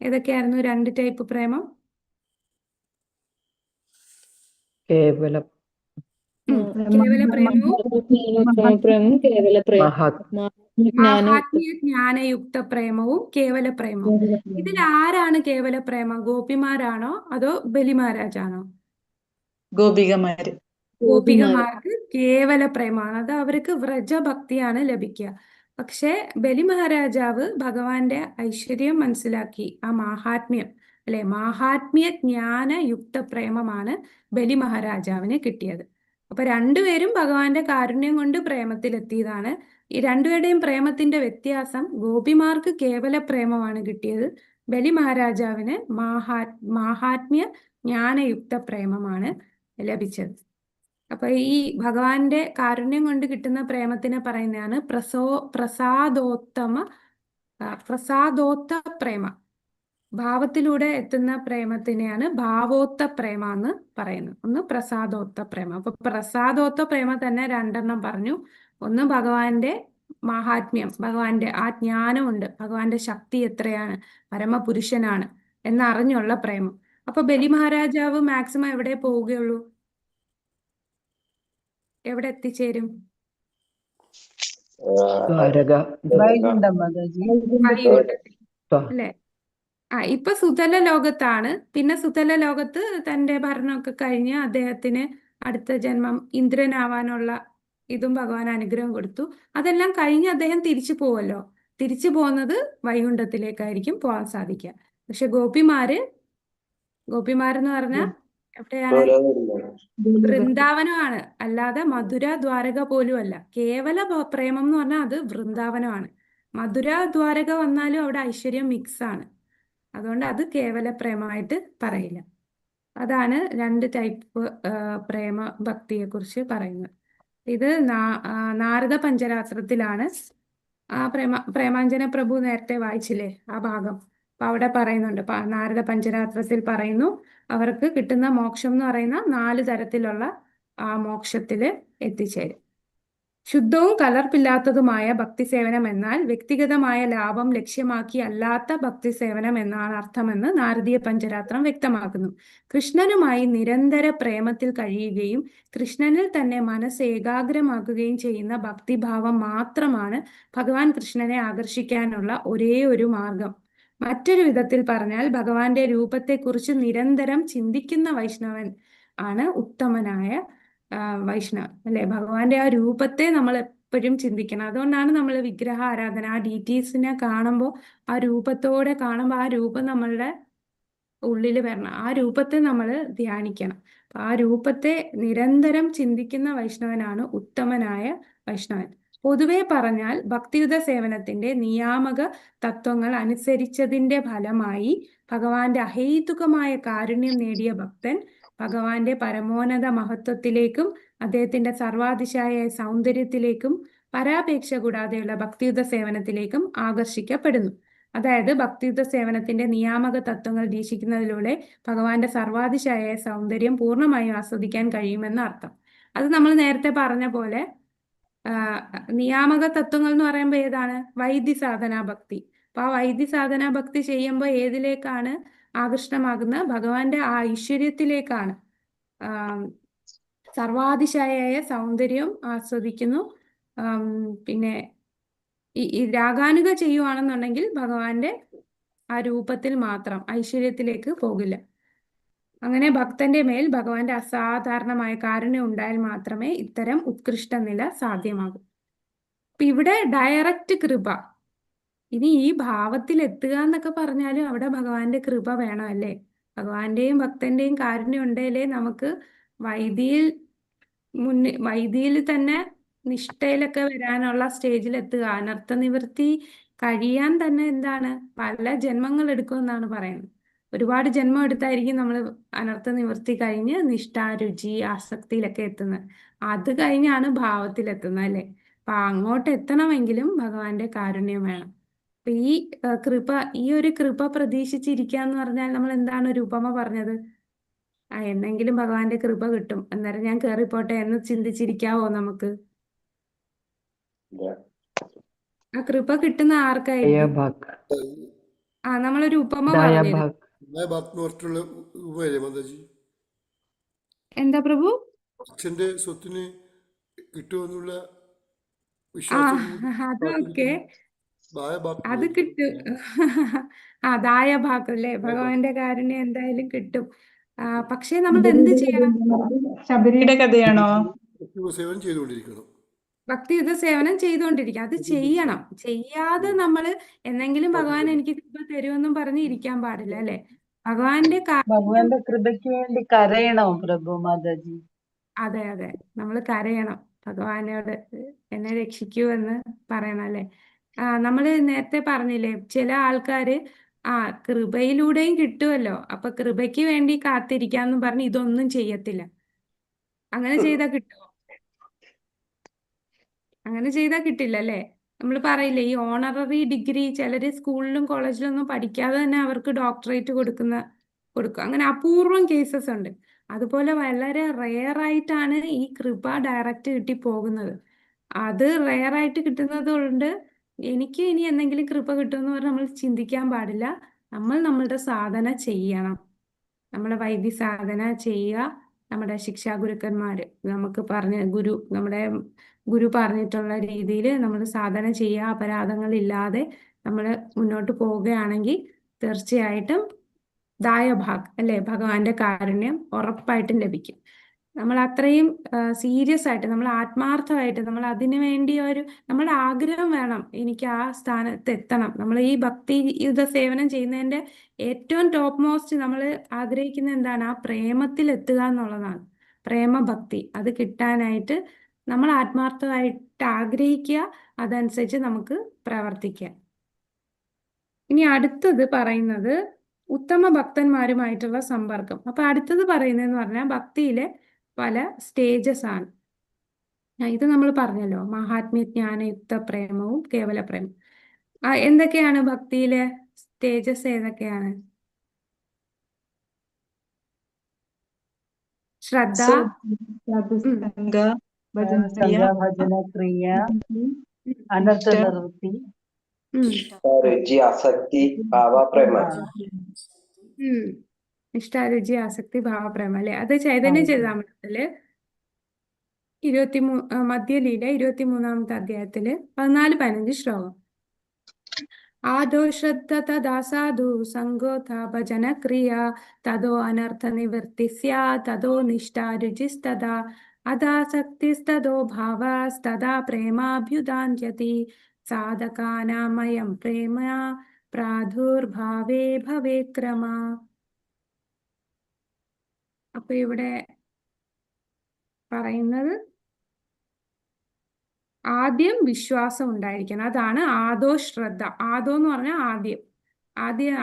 ഏതൊക്കെയായിരുന്നു 2 ടൈപ്പ് പ്രേമം? കേവല പ്രേമവും മഹാത്മ്യ ജ്ഞാനയുക്ത പ്രേമവും കേവല പ്രേമവും. ഇതിൽ ആരാണ് കേവല പ്രേമം? ഗോപിമാരാണോ അതോ ബലി മഹാരാജാണോ? ഗോപികമാർക്ക് കേവല പ്രേമമാണ്. അത് അവർക്ക് വ്രജഭക്തിയാണ് ലഭിക്കുക. പക്ഷെ ബലി മഹാരാജാവ് ഭഗവാന്റെ ഐശ്വര്യം മനസ്സിലാക്കി, ആ മാഹാത്മ്യം അല്ലെ? മാഹാത്മ്യ ജ്ഞാന യുക്ത പ്രേമമാണ് ബലി മഹാരാജാവിന് കിട്ടിയത്. അപ്പൊ രണ്ടുപേരും ഭഗവാന്റെ കാരുണ്യം കൊണ്ട് പ്രേമത്തിലെത്തിയതാണ്. ഈ രണ്ടുപേരുടെയും പ്രേമത്തിന്റെ വ്യത്യാസം, ഗോപിമാർക്ക് കേവല പ്രേമമാണ് കിട്ടിയത്, ബലി മഹാരാജാവിന് മാഹാത്മ്യ ജ്ഞാനയുക്ത പ്രേമമാണ് ലഭിച്ചത്. അപ്പൊ ഈ ഭഗവാന്റെ കാരുണ്യം കൊണ്ട് കിട്ടുന്ന പ്രേമത്തിനെ പറയുന്നതാണ് പ്രസാദോത്ത പ്രേമ. ഭാവത്തിലൂടെ എത്തുന്ന പ്രേമത്തിനെയാണ് ഭാവോത്ത പ്രേമ എന്ന് പറയുന്നത്. ഒന്ന് പ്രസാദോത്ത പ്രേമ. അപ്പൊ പ്രസാദോത്ത പ്രേമ തന്നെ രണ്ടെണ്ണം പറഞ്ഞു. ഒന്ന് ഭഗവാന്റെ മാഹാത്മ്യം, ഭഗവാന്റെ ആ ജ്ഞാനമുണ്ട്, ഭഗവാന്റെ ശക്തി എത്രയാണ്, പരമപുരുഷനാണ് എന്നറിഞ്ഞുള്ള പ്രേമം. അപ്പൊ ബലി മഹാരാജാവ് മാക്സിമം എവിടെ പോവുകയുള്ളൂ? എവിടെ എത്തിച്ചേരും? ദ്വാരക. വൈകുണ്ഠം മാതാജി. വൈകുണ്ഠത്തിൽ അല്ലെ? ഇപ്പൊ സുതല ലോകത്താണ്. പിന്നെ സുതല ലോകത്ത് തന്റെ ഭരണമൊക്കെ കഴിഞ്ഞ് അദ്ദേഹത്തിന് അടുത്ത ജന്മം ഇന്ദ്രനാവാനുള്ള ഇതും ഭഗവാൻ അനുഗ്രഹം കൊടുത്തു. അതെല്ലാം കഴിഞ്ഞ് അദ്ദേഹം തിരിച്ചു പോവല്ലോ. തിരിച്ചു പോകുന്നത് വൈകുണ്ഠത്തിലേക്കായിരിക്കും പോകാൻ സാധിക്കുക. പക്ഷെ ഗോപിമാരെന്ന് പറഞ്ഞാൽ എവിടെയാണ്? വൃന്ദാവനമാണ്, അല്ലാതെ മധുര ദ്വാരക പോലും അല്ല. കേവല പ്രേമം എന്ന് പറഞ്ഞാൽ അത് വൃന്ദാവനമാണ്. മധുര ദ്വാരക വന്നാലും അവിടെ ഐശ്വര്യം മിക്സ് ആണ്. അതുകൊണ്ട് അത് കേവല പ്രേമമായിട്ട് പറയില്ല. അതാണ് രണ്ട് ടൈപ്പ് പ്രേമ ഭക്തിയെ കുറിച്ച് പറയുന്നത്. ഇത് നാരദ പഞ്ചരാത്രത്തിലാണ്. ആ പ്രേമാഞ്ജന പ്രഭു നേരത്തെ വായിച്ചില്ലേ ആ ഭാഗം? അപ്പൊ അവിടെ പറയുന്നുണ്ട്, നാരദ പഞ്ചരാത്രത്തിൽ പറയുന്നു അവർക്ക് കിട്ടുന്ന മോക്ഷം എന്ന് പറയുന്ന 4 തരത്തിലുള്ള ആ മോക്ഷത്തില് എത്തിച്ചേരും. ശുദ്ധവും കലർപ്പില്ലാത്തതുമായ ഭക്തിസേവനം എന്നാൽ വ്യക്തിഗതമായ ലാഭം ലക്ഷ്യമാക്കി അല്ലാത്ത ഭക്തിസേവനം എന്നാണ് അർത്ഥമെന്ന് നാരദീയ പഞ്ചരാത്രം വ്യക്തമാക്കുന്നു. കൃഷ്ണനുമായി നിരന്തര പ്രേമത്തിൽ കഴിയുകയും കൃഷ്ണനിൽ തന്നെ മനസ്സ് ഏകാഗ്രമാക്കുകയും ചെയ്യുന്ന ഭക്തിഭാവം മാത്രമാണ് ഭഗവാൻ കൃഷ്ണനെ ആകർഷിക്കാനുള്ള ഒരേ ഒരു മാർഗം. മറ്റൊരു വിധത്തിൽ പറഞ്ഞാൽ ഭഗവാന്റെ രൂപത്തെക്കുറിച്ച് നിരന്തരം ചിന്തിക്കുന്ന വൈഷ്ണവൻ ആണ് ഉത്തമനായ വൈഷ്ണവൻ, അല്ലെ? ഭഗവാന്റെ ആ രൂപത്തെ നമ്മൾ എപ്പോഴും ചിന്തിക്കണം. അതുകൊണ്ടാണ് നമ്മൾ വിഗ്രഹ ആരാധന, ആ ഡീറ്റെയിൽസിനെ കാണുമ്പോൾ, ആ രൂപത്തോടെ കാണുമ്പോൾ ആ രൂപം നമ്മളുടെ ഉള്ളിൽ വരണം. ആ രൂപത്തെ നമ്മൾ ധ്യാനിക്കണം. ആ രൂപത്തെ നിരന്തരം ചിന്തിക്കുന്ന വൈഷ്ണവനാണ് ഉത്തമനായ വൈഷ്ണവൻ. പൊതുവെ പറഞ്ഞാൽ ഭക്തിയുത സേവനത്തിന്റെ നിയാമക തത്വങ്ങൾ അനുസരിച്ചതിന്റെ ഫലമായി ഭഗവാന്റെ അഹേതുകമായ കാരുണ്യം നേടിയ ഭക്തൻ ഭഗവാന്റെ പരമോന്നത മഹത്വത്തിലേക്കും അദ്ദേഹത്തിന്റെ സർവാതിശായ സൗന്ദര്യത്തിലേക്കും പരാപേക്ഷ കൂടാതെയുള്ള ഭക്തിയുത സേവനത്തിലേക്കും ആകർഷിക്കപ്പെടുന്നു. അതായത് ഭക്തിയുത സേവനത്തിന്റെ നിയാമക തത്വങ്ങൾ വീക്ഷിക്കുന്നതിലൂടെ ഭഗവാന്റെ സർവാതിശായ സൗന്ദര്യം പൂർണ്ണമായും ആസ്വദിക്കാൻ കഴിയുമെന്ന അർത്ഥം. അത് നമ്മൾ നേരത്തെ പറഞ്ഞ പോലെ നിയാമക തത്വങ്ങൾ എന്ന് പറയുമ്പോൾ ഏതാണ്? വൈദ്യസാധനാ ഭക്തി. അപ്പൊ ആ വൈദ്യസാധനാ ഭക്തി ചെയ്യുമ്പോൾ ഏതിലേക്കാണ് ആകൃഷ്ടമാകുന്നത്? ഭഗവാന്റെ ആ ഐശ്വര്യത്തിലേക്കാണ്. സർവാതിശായ സൗന്ദര്യം ആസ്വദിക്കുന്നു. പിന്നെ ഈ രാഗാനുക ചെയ്യുവാണെന്നുണ്ടെങ്കിൽ ഭഗവാന്റെ ആ രൂപത്തിൽ മാത്രം, ഐശ്വര്യത്തിലേക്ക് പോകില്ല. അങ്ങനെ ഭക്തന്റെ മേൽ ഭഗവാന്റെ അസാധാരണമായ കാരുണ്യം ഉണ്ടായാൽ മാത്രമേ ഇത്തരം ഉത്കൃഷ്ട നില സാധ്യമാകൂ. അപ്പൊ ഇവിടെ ഡയറക്റ്റ് കൃപ. ഇനി ഈ ഭാവത്തിൽ എത്തുക എന്നൊക്കെ പറഞ്ഞാലും അവിടെ ഭഗവാന്റെ കൃപ വേണം, അല്ലേ? ഭഗവാന്റെയും ഭക്തന്റെയും കാരുണ്യം ഉണ്ടെങ്കിലേ നമുക്ക് വൈദിയിൽ തന്നെ നിഷ്ഠയിലൊക്കെ വരാനുള്ള സ്റ്റേജിൽ എത്തുക. അനർത്ഥ നിവൃത്തി കഴിയാൻ തന്നെ എന്താണ്, പല ജന്മങ്ങൾ എടുക്കുമെന്നാണ് പറയുന്നത്. ഒരുപാട് ജന്മം എടുത്തായിരിക്കും നമ്മൾ അനർത്ഥ നിവൃത്തി കഴിഞ്ഞ് നിഷ്ഠാരുചി ആസക്തിയിലൊക്കെ എത്തുന്നത്. അത് കഴിഞ്ഞാണ് ഭാവത്തിലെത്തുന്നത്, അല്ലേ? അപ്പൊ അങ്ങോട്ട് എത്തണമെങ്കിലും ഭഗവാന്റെ കാരുണ്യം വേണം. അപ്പൊ ഈ ഒരു കൃപ പ്രതീക്ഷിച്ചിരിക്കുക എന്ന് പറഞ്ഞാൽ നമ്മൾ എന്താണ് ഒരു ഉപമ പറഞ്ഞത്? എന്നെങ്കിലും ഭഗവാന്റെ കൃപ കിട്ടും, അന്നേരം ഞാൻ കേറിപ്പോട്ടെ എന്ന് ചിന്തിച്ചിരിക്കാവോ നമുക്ക്? ആ കൃപ കിട്ടുന്ന ആർക്കായിരിക്കും? നമ്മളൊരു ഉപമ പറഞ്ഞിരുന്നു. എന്താ പ്രഭു? അച്ഛന്റെ സ്വത്തിന് കിട്ടുമെന്നുള്ള അതൊക്കെ അത് കിട്ടും. ദായഭാഗം അല്ലേ? ഭഗവാന്റെ കാരുണ്യം എന്തായാലും കിട്ടും. പക്ഷെ നമ്മൾ എന്ത് ചെയ്യണം? ശബരിയുടെ കഥയാണോ? സേവനം ചെയ്തുകൊണ്ടിരിക്കണം. ഭക്തിയുത സേവനം ചെയ്തുകൊണ്ടിരിക്കുക. അത് ചെയ്യണം. ചെയ്യാതെ നമ്മൾ എന്നെങ്കിലും ഭഗവാൻ എനിക്ക് കൃപ തരുമെന്നും പറഞ്ഞ് ഇരിക്കാൻ പാടില്ല, അല്ലെ? ഭഗവാന്റെ കാരുണ്യം. ഭഗവാന്റെ കൃപയ്ക്ക് വേണ്ടി കരയണോ പ്രഭു മാതാജി? അതെ അതെ, നമ്മൾ കരയണം ഭഗവാനോട്, എന്നെ രക്ഷിക്കൂ എന്ന് പറയണം അല്ലെ. നമ്മൾ നേരത്തെ പറഞ്ഞില്ലേ, ചില ആൾക്കാര് കൃപയിലൂടെയും കിട്ടുമല്ലോ, അപ്പൊ കൃപയ്ക്ക് വേണ്ടി കാത്തിരിക്കാന്ന് പറഞ്ഞ് ഇതൊന്നും ചെയ്യത്തില്ല. അങ്ങനെ ചെയ്താൽ കിട്ടുമോ? അങ്ങനെ ചെയ്താൽ കിട്ടില്ല അല്ലേ. നമ്മൾ പറയില്ലേ, ഈ ഓണററി ഡിഗ്രി ചിലര് സ്കൂളിലും കോളേജിലും ഒന്നും പഠിക്കാതെ തന്നെ അവർക്ക് ഡോക്ടറേറ്റ് കൊടുക്കും. അങ്ങനെ അപൂർവം കേസസ് ഉണ്ട്. അതുപോലെ വളരെ റെയർ ആയിട്ടാണ് ഈ കൃപ ഡയറക്റ്റ് കിട്ടി പോകുന്നത്. അത് റെയർ ആയിട്ട് കിട്ടുന്നത് കൊണ്ട് എനിക്ക് ഇനി എന്തെങ്കിലും കൃപ കിട്ടുമെന്ന് പറഞ്ഞ് നമ്മൾ ചിന്തിക്കാൻ പാടില്ല. നമ്മൾ നമ്മളുടെ സാധന ചെയ്യണം. നമ്മളെ വൈദ്യ സാധന ചെയ്യുക. നമ്മുടെ ശിക്ഷാഗുരുക്കന്മാര് നമുക്ക് നമ്മുടെ ഗുരു പറഞ്ഞിട്ടുള്ള രീതിയിൽ നമ്മൾ സാധന ചെയ്യുക. അപരാധങ്ങളില്ലാതെ നമ്മൾ മുന്നോട്ട് പോവുകയാണെങ്കിൽ തീർച്ചയായിട്ടും ദായഭാഗ് അല്ലെ, ഭഗവാന്റെ കാരുണ്യം ഉറപ്പായിട്ടും ലഭിക്കും. നമ്മൾ അത്രയും സീരിയസ് ആയിട്ട്, നമ്മൾ ആത്മാർത്ഥമായിട്ട്, നമ്മൾ അതിനു വേണ്ടി നമ്മുടെ ആഗ്രഹം വേണം, എനിക്ക് ആ സ്ഥാനത്ത് എത്തണം. നമ്മൾ ഈ ഭക്തി സേവനം ചെയ്യുന്നതിന്റെ ഏറ്റവും ടോപ്പ് മോസ്റ്റ് നമ്മൾ ആഗ്രഹിക്കുന്ന എന്താണ്? ആ പ്രേമത്തിൽ എത്തുക എന്നുള്ളതാണ്. പ്രേമഭക്തി അത് കിട്ടാനായിട്ട് നമ്മൾ ആത്മാർത്ഥമായിട്ട് ആഗ്രഹിക്കുക, അതനുസരിച്ച് നമുക്ക് പ്രവർത്തിക്കാം. ഇനി അടുത്തത് പറയുന്നത് ഉത്തമ ഭക്തന്മാരുമായിട്ടുള്ള സമ്പർക്കം. അപ്പൊ അടുത്തത് പറയുന്നതെന്ന് പറഞ്ഞാൽ ഭക്തിയിലെ പല സ്റ്റേജസ് ആണ്. ഇത് നമ്മൾ പറഞ്ഞല്ലോ, മഹാത്മ്യ, ജ്ഞാനയുക്ത പ്രേമവും കേവല പ്രേമം. എന്തൊക്കെയാണ് ഭക്തിയിലെ സ്റ്റേജസ്? ഏതൊക്കെയാണ്? ശ്രദ്ധ, സത്സംഗ, സംഘ, ഭജനക്രിയ, അനർത്ഥ നിവൃത്തി, രുചി, ആസക്തി, ഭാവപ്രേമ. ഇഷ്ടാരുചി, ആസക്തി, ഭാവപ്രേമം അല്ലെ. അത് ചൈതന്യ ചരിതാമൃതത്തില് മധ്യലീല 23-ാമത്തെ അധ്യായത്തില് 14-15 ശ്ലോകം. ആദോ ശ്രദ്ധ തഥാ സാധു സംഗോഥ ഭജനക്രിയ തതോ അനർത്ഥ നിവൃത്തിസ്യ തതോ നിഷ്ഠാരുചിസ്തഥാ അഥാസക്തിസ്തതോ ഭാവസ്തഥാ പ്രേമാഭ്യുദാന്യതി സാധകാനാമയം പ്രേമ പ്രാദുർഭാവേ ഭവേ ക്രമ. അപ്പൊ ഇവിടെ പറയുന്നത് ആദ്യം വിശ്വാസം ഉണ്ടായിരിക്കണം. അതാണ് ആദോ ശ്രദ്ധ. ആദോ എന്ന് പറഞ്ഞാൽ ആദ്യം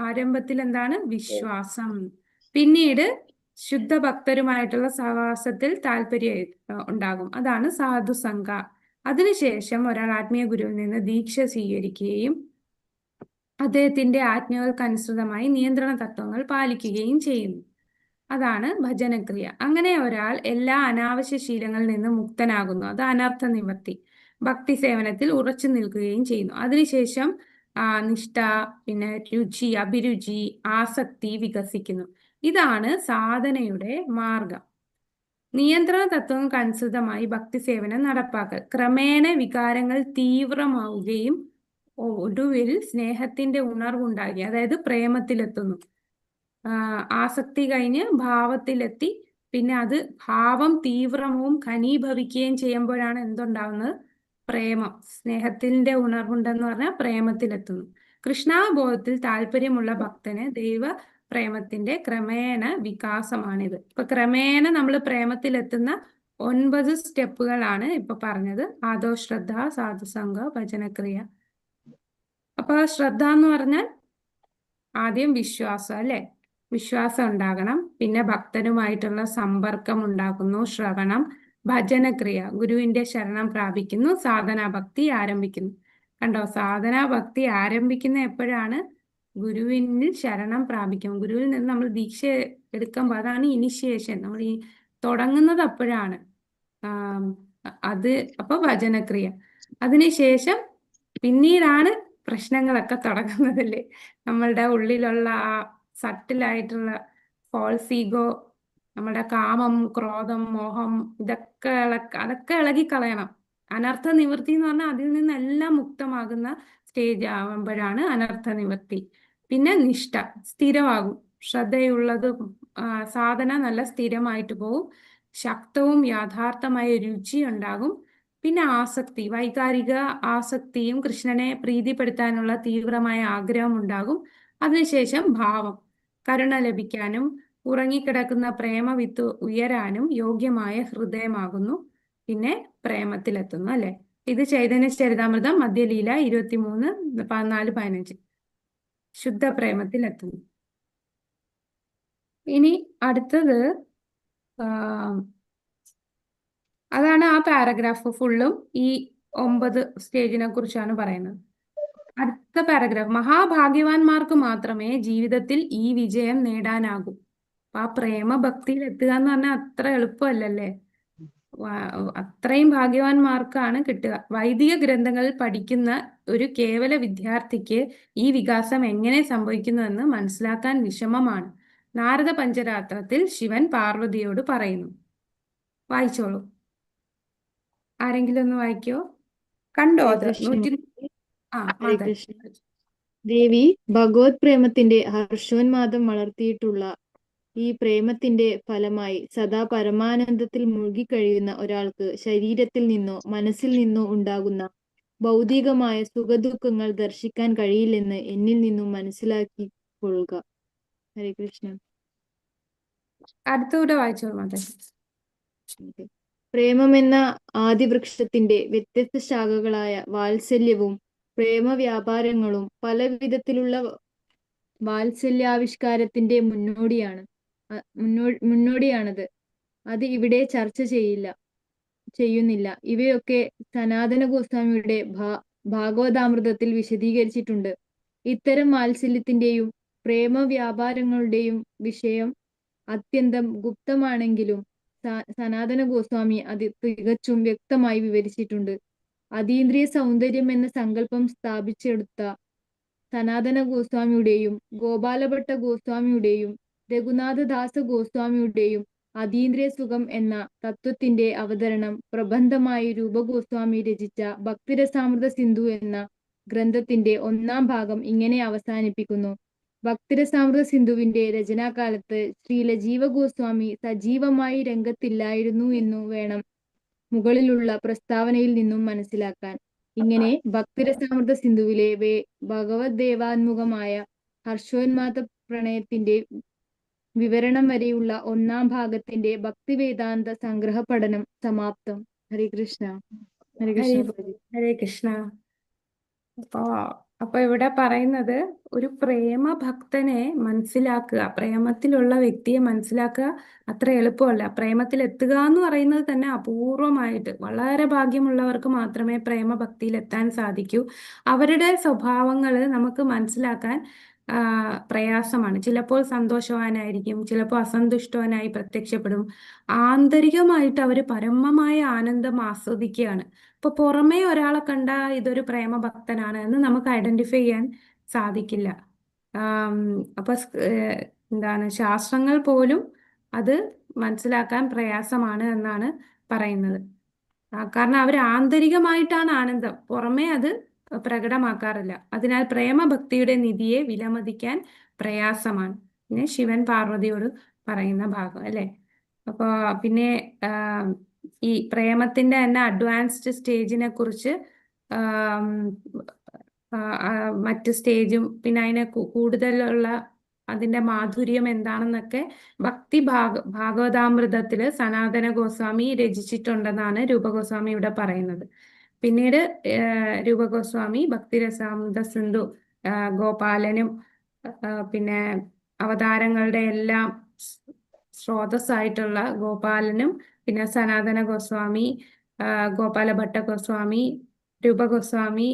ആരംഭത്തിൽ എന്താണ്? വിശ്വാസം. പിന്നീട് ശുദ്ധഭക്തരുമായിട്ടുള്ള സഹവാസത്തിൽ താല്പര്യം ഉണ്ടാകും, അതാണ് സാധുസംഘ. അതിനുശേഷം ഒരാൾ ആത്മീയ ഗുരുവിൽ നിന്ന് ദീക്ഷ സ്വീകരിക്കുകയും അദ്ദേഹത്തിന്റെ ആജ്ഞകൾക്കനുസൃതമായി നിയന്ത്രണ തത്വങ്ങൾ പാലിക്കുകയും ചെയ്യുന്നു, അതാണ് ഭജനക്രിയ. അങ്ങനെ ഒരാൾ എല്ലാ അനാവശ്യ ശീലങ്ങളിൽ നിന്നും മുക്തനാകുന്നു, അത് അനർത്ഥ നിവൃത്തി. ഭക്തി സേവനത്തിൽ ഉറച്ചു നിൽക്കുകയും ചെയ്യുന്നു. അതിനുശേഷം നിഷ്ഠ, പിന്നെ രുചി, അഭിരുചി, ആസക്തി വികസിക്കുന്നു. ഇതാണ് സാധനയുടെ മാർഗം. നിയന്ത്രണ തത്വങ്ങൾക്കനുസൃതമായി ഭക്തി സേവനം നടപ്പാക്കൽ. ക്രമേണ വികാരങ്ങൾ തീവ്രമാവുകയും ഒടുവിൽ സ്നേഹത്തിന്റെ ഉണർവുണ്ടാകി, അതായത് പ്രേമത്തിലെത്തുന്നു. ആസക്തി കഴിഞ്ഞ് ഭാവത്തിലെത്തി, പിന്നെ അത് ഭാവം തീവ്രവും ഘനീഭവിക്കുകയും ചെയ്യുമ്പോഴാണ് എന്തുണ്ടാവുന്നത്? പ്രേമം. സ്നേഹത്തിന്റെ ഉണർവുണ്ടെന്ന് പറഞ്ഞാൽ പ്രേമത്തിലെത്തുന്നു. കൃഷ്ണാബോധത്തിൽ താല്പര്യമുള്ള ഭക്തന് ദൈവ പ്രേമത്തിന്റെ ക്രമേണ വികാസമാണിത്. ഇപ്പൊ ക്രമേണ നമ്മൾ പ്രേമത്തിലെത്തുന്ന 9 സ്റ്റെപ്പുകളാണ് ഇപ്പൊ പറഞ്ഞത്. ആദോ ശ്രദ്ധ, സാധുസംഘ, ഭജനക്രിയ. അപ്പൊ ശ്രദ്ധ എന്ന് പറഞ്ഞാൽ ആദ്യം വിശ്വാസം അല്ലെ, വിശ്വാസം ഉണ്ടാകണം. പിന്നെ ഭക്തനുമായിട്ടുള്ള സമ്പർക്കം ഉണ്ടാക്കുന്നു, ശ്രവണം. ഭജനക്രിയ, ഗുരുവിന്റെ ശരണം പ്രാപിക്കുന്നു. സാധനാഭക്തി ആരംഭിക്കുന്നു. കണ്ടോ, സാധനാഭക്തി ആരംഭിക്കുന്ന എപ്പോഴാണ്? ഗുരുവിനിൽ ശരണം പ്രാപിക്കും. ഗുരുവിൽ നിന്ന് നമ്മൾ ദീക്ഷ എടുക്കുമ്പോൾ അതാണ് ഇനിഷ്യേഷൻ. നമ്മൾ ഈ തുടങ്ങുന്നത് അപ്പോഴാണ്. അപ്പൊ ഭജനക്രിയ. അതിനുശേഷം പിന്നീടാണ് പ്രശ്നങ്ങളൊക്കെ തുടങ്ങുന്നതല്ലേ. നമ്മളുടെ ഉള്ളിലുള്ള ആ സട്ടിലായിട്ടുള്ള ഫോൾസ് ഈഗോ, നമ്മുടെ കാമം, ക്രോധം, മോഹം, അതൊക്കെ ഇളകിക്കളയണം. അനർത്ഥ നിവൃത്തി എന്ന് പറഞ്ഞാൽ അതിൽ നിന്നെല്ലാം മുക്തമാകുന്ന സ്റ്റേജ് ആവുമ്പോഴാണ് അനർത്ഥ നിവൃത്തി. പിന്നെ നിഷ്ഠ, സ്ഥിരമാകും. ശ്രദ്ധയുള്ളത് സാധന നല്ല സ്ഥിരമായിട്ട് പോകും. ശക്തവും യാഥാർത്ഥമായ രുചി ഉണ്ടാകും. പിന്നെ ആസക്തി, വൈകാരിക ആസക്തിയും കൃഷ്ണനെ പ്രീതിപ്പെടുത്താനുള്ള തീവ്രമായ ആഗ്രഹം ഉണ്ടാകും. അതിനുശേഷം ഭാവം, കരുണ ലഭിക്കാനും ഉറങ്ങിക്കിടക്കുന്ന പ്രേമവിത്ത് ഉയരാനും യോഗ്യമായ ഹൃദയമാകുന്നു. പിന്നെ പ്രേമത്തിലെത്തുന്നു അല്ലെ. ഇത് ചൈതന്യ ചരിതാമൃതം മധ്യലീല 23, 14, 15. ശുദ്ധ പ്രേമത്തിലെത്തുന്നു. ഇനി അടുത്തത് അതാണ് ആ പാരഗ്രാഫ് ഫുള്ളും ഈ 9 സ്റ്റേജിനെ കുറിച്ചാണ് പറയുന്നത്. അടുത്ത പാരഗ്രാഫ്, മഹാഭാഗ്യവാന്മാർക്ക് മാത്രമേ ജീവിതത്തിൽ ഈ വിജയം നേടാനാകൂ. അപ്പൊ ആ പ്രേമഭക്തിയിൽ എത്തുക എന്ന് പറഞ്ഞാൽ അത്ര എളുപ്പമല്ലല്ലേ. അത്രയും ഭാഗ്യവാന്മാർക്കാണ് കിട്ടുക. വൈദിക ഗ്രന്ഥങ്ങളിൽ പഠിക്കുന്ന ഒരു കേവല വിദ്യാർത്ഥിക്ക് ഈ വികാസം എങ്ങനെ സംഭവിക്കുന്നുവെന്ന് മനസ്സിലാക്കാൻ വിഷമമാണ്. നാരദ പഞ്ചരാത്രത്തിൽ ശിവൻ പാർവതിയോട് പറയുന്നു. വായിച്ചോളൂ. ആരെങ്കിലും ഒന്ന് വായിക്കോ? കണ്ടോ അത്? ഹരേ കൃഷ്ണ. ദേവി ഭഗവത് പ്രേമത്തിന്റെ ഹർഷോന്മാദം വളർത്തിയിട്ടുള്ള ഈ പ്രേമത്തിന്റെ ഫലമായി സദാ പരമാനന്ദത്തിൽ മുഴുകിക്കഴിയുന്ന ഒരാൾക്ക് ശരീരത്തിൽ നിന്നോ മനസ്സിൽ നിന്നോ ഉണ്ടാകുന്ന ഭൗതികമായ സുഖദുഃഖങ്ങൾ ദർശിക്കാൻ കഴിയില്ലെന്ന് എന്നിൽ നിന്നും മനസ്സിലാക്കിക്കൊള്ളുക. ഹരേ കൃഷ്ണ. അടുത്തൂടെ വായിച്ചോളൂ മാതാജി. പ്രേമമെന്ന ആദിവൃക്ഷത്തിന്റെ വ്യത്യസ്ത ശാഖകളായ വാത്സല്യവും പ്രേമവ്യാപാരങ്ങളും പല വിധത്തിലുള്ള വാത്സല്യാവിഷ്കാരത്തിന്റെ മുന്നോടിയാണത്. അത് ഇവിടെ ചർച്ച ചെയ്യുന്നില്ല. ഇവയൊക്കെ സനാതന ഗോസ്വാമിയുടെ ഭാഗവതാമൃതത്തിൽ വിശദീകരിച്ചിട്ടുണ്ട്. ഇത്തരം വാത്സല്യത്തിന്റെയും പ്രേമവ്യാപാരങ്ങളുടെയും വിഷയം അത്യന്തം ഗുപ്തമാണെങ്കിലും സനാതന ഗോസ്വാമി അത് തികച്ചും വ്യക്തമായി വിവരിച്ചിട്ടുണ്ട്. അതീന്ദ്രിയ സൗന്ദര്യം എന്ന സങ്കല്പം സ്ഥാപിച്ചെടുത്ത സനാതന ഗോസ്വാമിയുടെയും ഗോപാലഭട്ട ഗോസ്വാമിയുടെയും രഘുനാഥദാസ ഗോസ്വാമിയുടെയും അതീന്ദ്രിയ സുഖം എന്ന തത്വത്തിന്റെ അവതരണം പ്രബന്ധമായി രൂപഗോസ്വാമി രചിച്ച ഭക്തിരസാമൃത സിന്ധു എന്ന ഗ്രന്ഥത്തിന്റെ 1-ാം ഭാഗം ഇങ്ങനെ അവസാനിപ്പിക്കുന്നു. ഭക്തിരസാമൃത സിന്ധുവിന്റെ രചനാകാലത്ത് ശ്രീല ജീവഗോസ്വാമി സജീവമായി രംഗത്തില്ലായിരുന്നു എന്നു വേണം മുകളിലുള്ള പ്രസ്താവനയിൽ നിന്നും മനസ്സിലാക്കാൻ. ഇങ്ങനെ ഭക്തിരസാമൃത സിന്ധുവിലെ ഭഗവദ്ദേവാത്മുഖമായ ഹർഷോന്മാദ പ്രണയത്തിന്റെ വിവരണം വരെയുള്ള 1-ാം ഭാഗത്തിന്റെ ഭക്തിവേദാന്ത സംഗ്രഹ പഠനം സമാപ്തം. ഹരേ കൃഷ്ണ. ഹരേ കൃഷ്ണ. ഹരേ കൃഷ്ണ. അപ്പൊ ഇവിടെ പറയുന്നത് ഒരു പ്രേമഭക്തനെ മനസ്സിലാക്കുക, പ്രേമത്തിലുള്ള വ്യക്തിയെ മനസ്സിലാക്കുക അത്ര എളുപ്പമല്ല. പ്രേമത്തിൽ എത്തുക എന്ന് പറയുന്നത് തന്നെ അപൂർവമായിട്ട് വളരെ ഭാഗ്യമുള്ളവർക്ക് മാത്രമേ പ്രേമഭക്തിയിൽ എത്താൻ സാധിക്കൂ. അവരുടെ സ്വഭാവങ്ങൾ നമുക്ക് മനസ്സിലാക്കാൻ പ്രയാസമാണ്. ചിലപ്പോൾ സന്തോഷവാനായിരിക്കും, ചിലപ്പോൾ അസന്തുഷ്ടവാനായി പ്രത്യക്ഷപ്പെടും. ആന്തരികമായിട്ട് അവർ പരമമായ ആനന്ദം ആസ്വദിക്കുകയാണ്. ഇപ്പൊ പുറമേ ഒരാളെ കണ്ട ഇതൊരു പ്രേമഭക്തനാണ് എന്ന് നമുക്ക് ഐഡന്റിഫൈ ചെയ്യാൻ സാധിക്കില്ല. അപ്പൊ എന്താണ്, ശാസ്ത്രങ്ങൾ പോലും അത് മനസ്സിലാക്കാൻ പ്രയാസമാണ് എന്നാണ് പറയുന്നത്. കാരണം അവർ ആന്തരികമായിട്ടാണ് ആനന്ദം, പുറമേ അത് പ്രകടമാക്കാറില്ല. അതിനാൽ പ്രേമഭക്തിയുടെ നിധിയെ വിലമതിക്കാൻ പ്രയാസമാണ്. പിന്നെ ശിവൻ പാർവതിയോട് പറയുന്ന ഭാഗം അല്ലെ. അപ്പൊ പിന്നെ ഈ പ്രേമത്തിന്റെ തന്നെ അഡ്വാൻസ്ഡ് സ്റ്റേജിനെ കുറിച്ച് മറ്റ് സ്റ്റേജും പിന്നെ അതിനെ കൂടുതലുള്ള അതിന്റെ മാധുര്യം എന്താണെന്നൊക്കെ ഭാഗവതാമൃതത്തില് സനാതന ഗോസ്വാമി രചിച്ചിട്ടുണ്ടെന്നാണ് രൂപഗോസ്വാമി ഇവിടെ പറയുന്നത്. പിന്നീട് രൂപഗോസ്വാമി ഭക്തിരസാമൃത സിന്ധു ഗോപാലനും പിന്നെ അവതാരങ്ങളുടെ എല്ലാം സ്രോതസ്സായിട്ടുള്ള ഗോപാലനും പിന്നെ സനാതന ഗോസ്വാമി, ഗോപാലഭട്ട ഗോസ്വാമി, രൂപഗോസ്വാമി,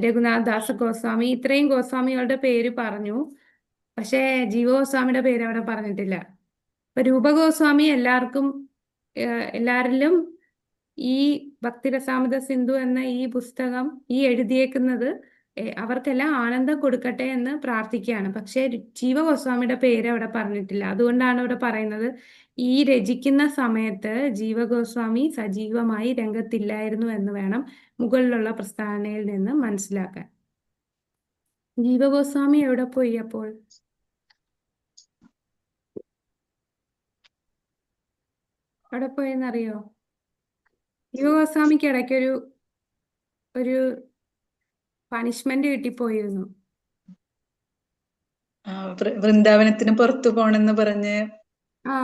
രഘുനാഥദാസ ഗോസ്വാമി, ഇത്രയും ഗോസ്വാമികളുടെ പേര് പറഞ്ഞു. പക്ഷേ ജീവഗോസ്വാമിയുടെ പേര് അവിടെ പറഞ്ഞിട്ടില്ല. അപ്പൊ രൂപഗോസ്വാമി എല്ലാരിലും ഈ ഭക്തിരസാമൃത സിന്ധു എന്ന ഈ പുസ്തകം എഴുതിയേക്കുന്നത് അവർക്കെല്ലാം ആനന്ദം കൊടുക്കട്ടെ എന്ന് പ്രാർത്ഥിക്കുകയാണ്. പക്ഷെ ജീവഗോസ്വാമിയുടെ പേര് അവിടെ പറഞ്ഞിട്ടില്ല. അതുകൊണ്ടാണ് ഇവിടെ പറയുന്നത് ഈ രചിക്കുന്ന സമയത്ത് ജീവഗോസ്വാമി സജീവമായി രംഗത്തില്ലായിരുന്നു എന്ന് വേണം മുകളിലുള്ള പ്രസ്താവനയിൽ നിന്ന് മനസ്സിലാക്കാൻ. ജീവഗോസ്വാമി എവിടെ പോയി അപ്പോൾ? എവിടെ പോയെന്നറിയോ? ജീവഗോസ്വാമിക്ക് ഇടയ്ക്കൊരു പണിഷ്മെന്റ് കിട്ടിപ്പോയിരുന്നു. വൃന്ദാവനത്തിന് പുറത്തു പോണെന്ന് പറഞ്ഞ് ആ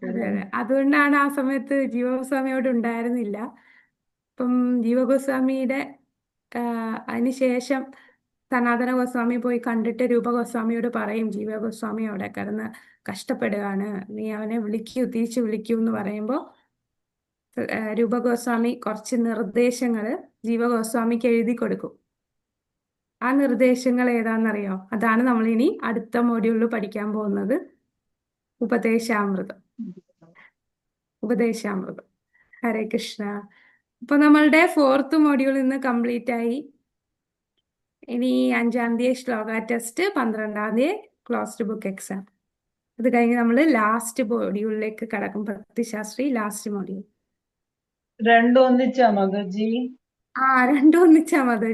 അതെ അതെ, അതുകൊണ്ടാണ് ആ സമയത്ത് ജീവഗോസ്വാമിയോട് ഉണ്ടായിരുന്നില്ല. ഇപ്പം ജീവഗോസ്വാമിയുടെ അതിനുശേഷം സനാതന ഗോസ്വാമി പോയി കണ്ടിട്ട് രൂപഗോസ്വാമിയോട് പറയും, ജീവഗോസ്വാമി അവിടെ കിടന്ന് കഷ്ടപ്പെടുകയാണ്, നീ അവനെ വിളിക്കൂ, തിരിച്ചു വിളിക്കൂ എന്ന് പറയുമ്പോൾ രൂപഗോസ്വാമി കുറച്ച് നിർദ്ദേശങ്ങൾ ജീവഗോസ്വാമിക്ക് എഴുതി കൊടുക്കും. ആ നിർദ്ദേശങ്ങൾ ഏതാണെന്നറിയോ? അതാണ് നമ്മൾ ഇനി അടുത്ത മോഡ്യൂളിൽ പഠിക്കാൻ പോകുന്നത്, ഉപദേശാമൃതം. ഉപദേശാമൃതം. ഹരേ കൃഷ്ണ. അപ്പൊ നമ്മളുടെ 4th മോഡ്യൂൾ ഇന്ന് കംപ്ലീറ്റ് ആയി. ഇനി 5-ാം തീയതി ശ്ലോക ടെസ്റ്റ്, 12-ാം തീയതി ക്ലോസ്ഡ് ബുക്ക് എക്സാം. അത് കഴിഞ്ഞ് നമ്മൾ ലാസ്റ്റ് മോഡ്യൂളിലേക്ക് കടക്കും, ഭക്തിശാസ്ത്രി ലാസ്റ്റ് മോഡ്യൂൾ. രണ്ടും ഒന്നിച്ചാ മധുജി? രണ്ടും ഒന്നിച്ചാ മതി.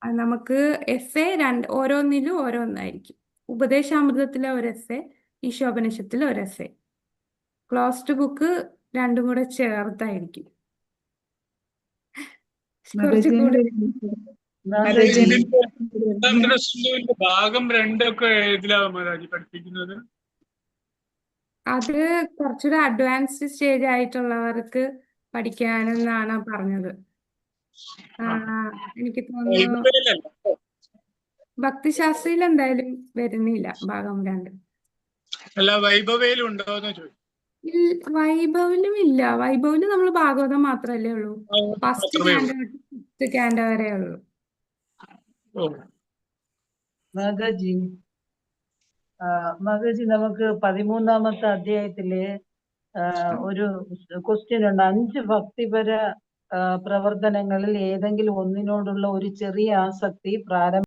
നമുക്ക് എസ്സേ ഓരോന്നിലും ഓരോന്നായിരിക്കും. ഉപദേശാമൃതത്തിലെ ഒരു എസ്സേ, ഈശോപനിഷത്തിലെ ഒരു എസ്സേ. ക്ലോസ്ഡ് ബുക്ക് രണ്ടും കൂടെ ചേർത്തായിരിക്കും. കുറച്ചുകൂടി ഭാഗം 2 ഒക്കെ ഏതിലാണ് മഹാരാജി പഠിപ്പിക്കുന്നത്? അത് കുറച്ചുകൂടെ അഡ്വാൻസ്ഡ് സ്റ്റേജ് ആയിട്ടുള്ളവർക്ക് പഠിക്കാനെന്നാണ് പറഞ്ഞത്. എനിക്ക് തോന്നുന്നു ഭക്തിശാസ്ത്രയിൽ എന്തായാലും വരുന്നില്ല ഭാഗം 2. അല്ല, വൈഭവയിലും ഉണ്ടോന്ന് ചോദിച്ചു. വൈഭവിലും ഇല്ല. വൈഭവില് നമ്മൾ ഭാഗവതം മാത്രല്ലേ ഉള്ളൂ. ഫസ്റ്റ് ക്യാൻഡോ തൊട്ട് 5th ക്യാൻഡോ വരെ ഉള്ളൂ. മധുജി, മധുജി, നമുക്ക് 13-ാമത്തെ അധ്യായത്തില് ഒരു ക്വസ്റ്റ്യൻ ഉണ്ട്. 5 ഭക്തിപര പ്രവർത്തനങ്ങളിൽ ഏതെങ്കിലും ഒന്നിനോടുള്ള ഒരു ചെറിയ ആസക്തി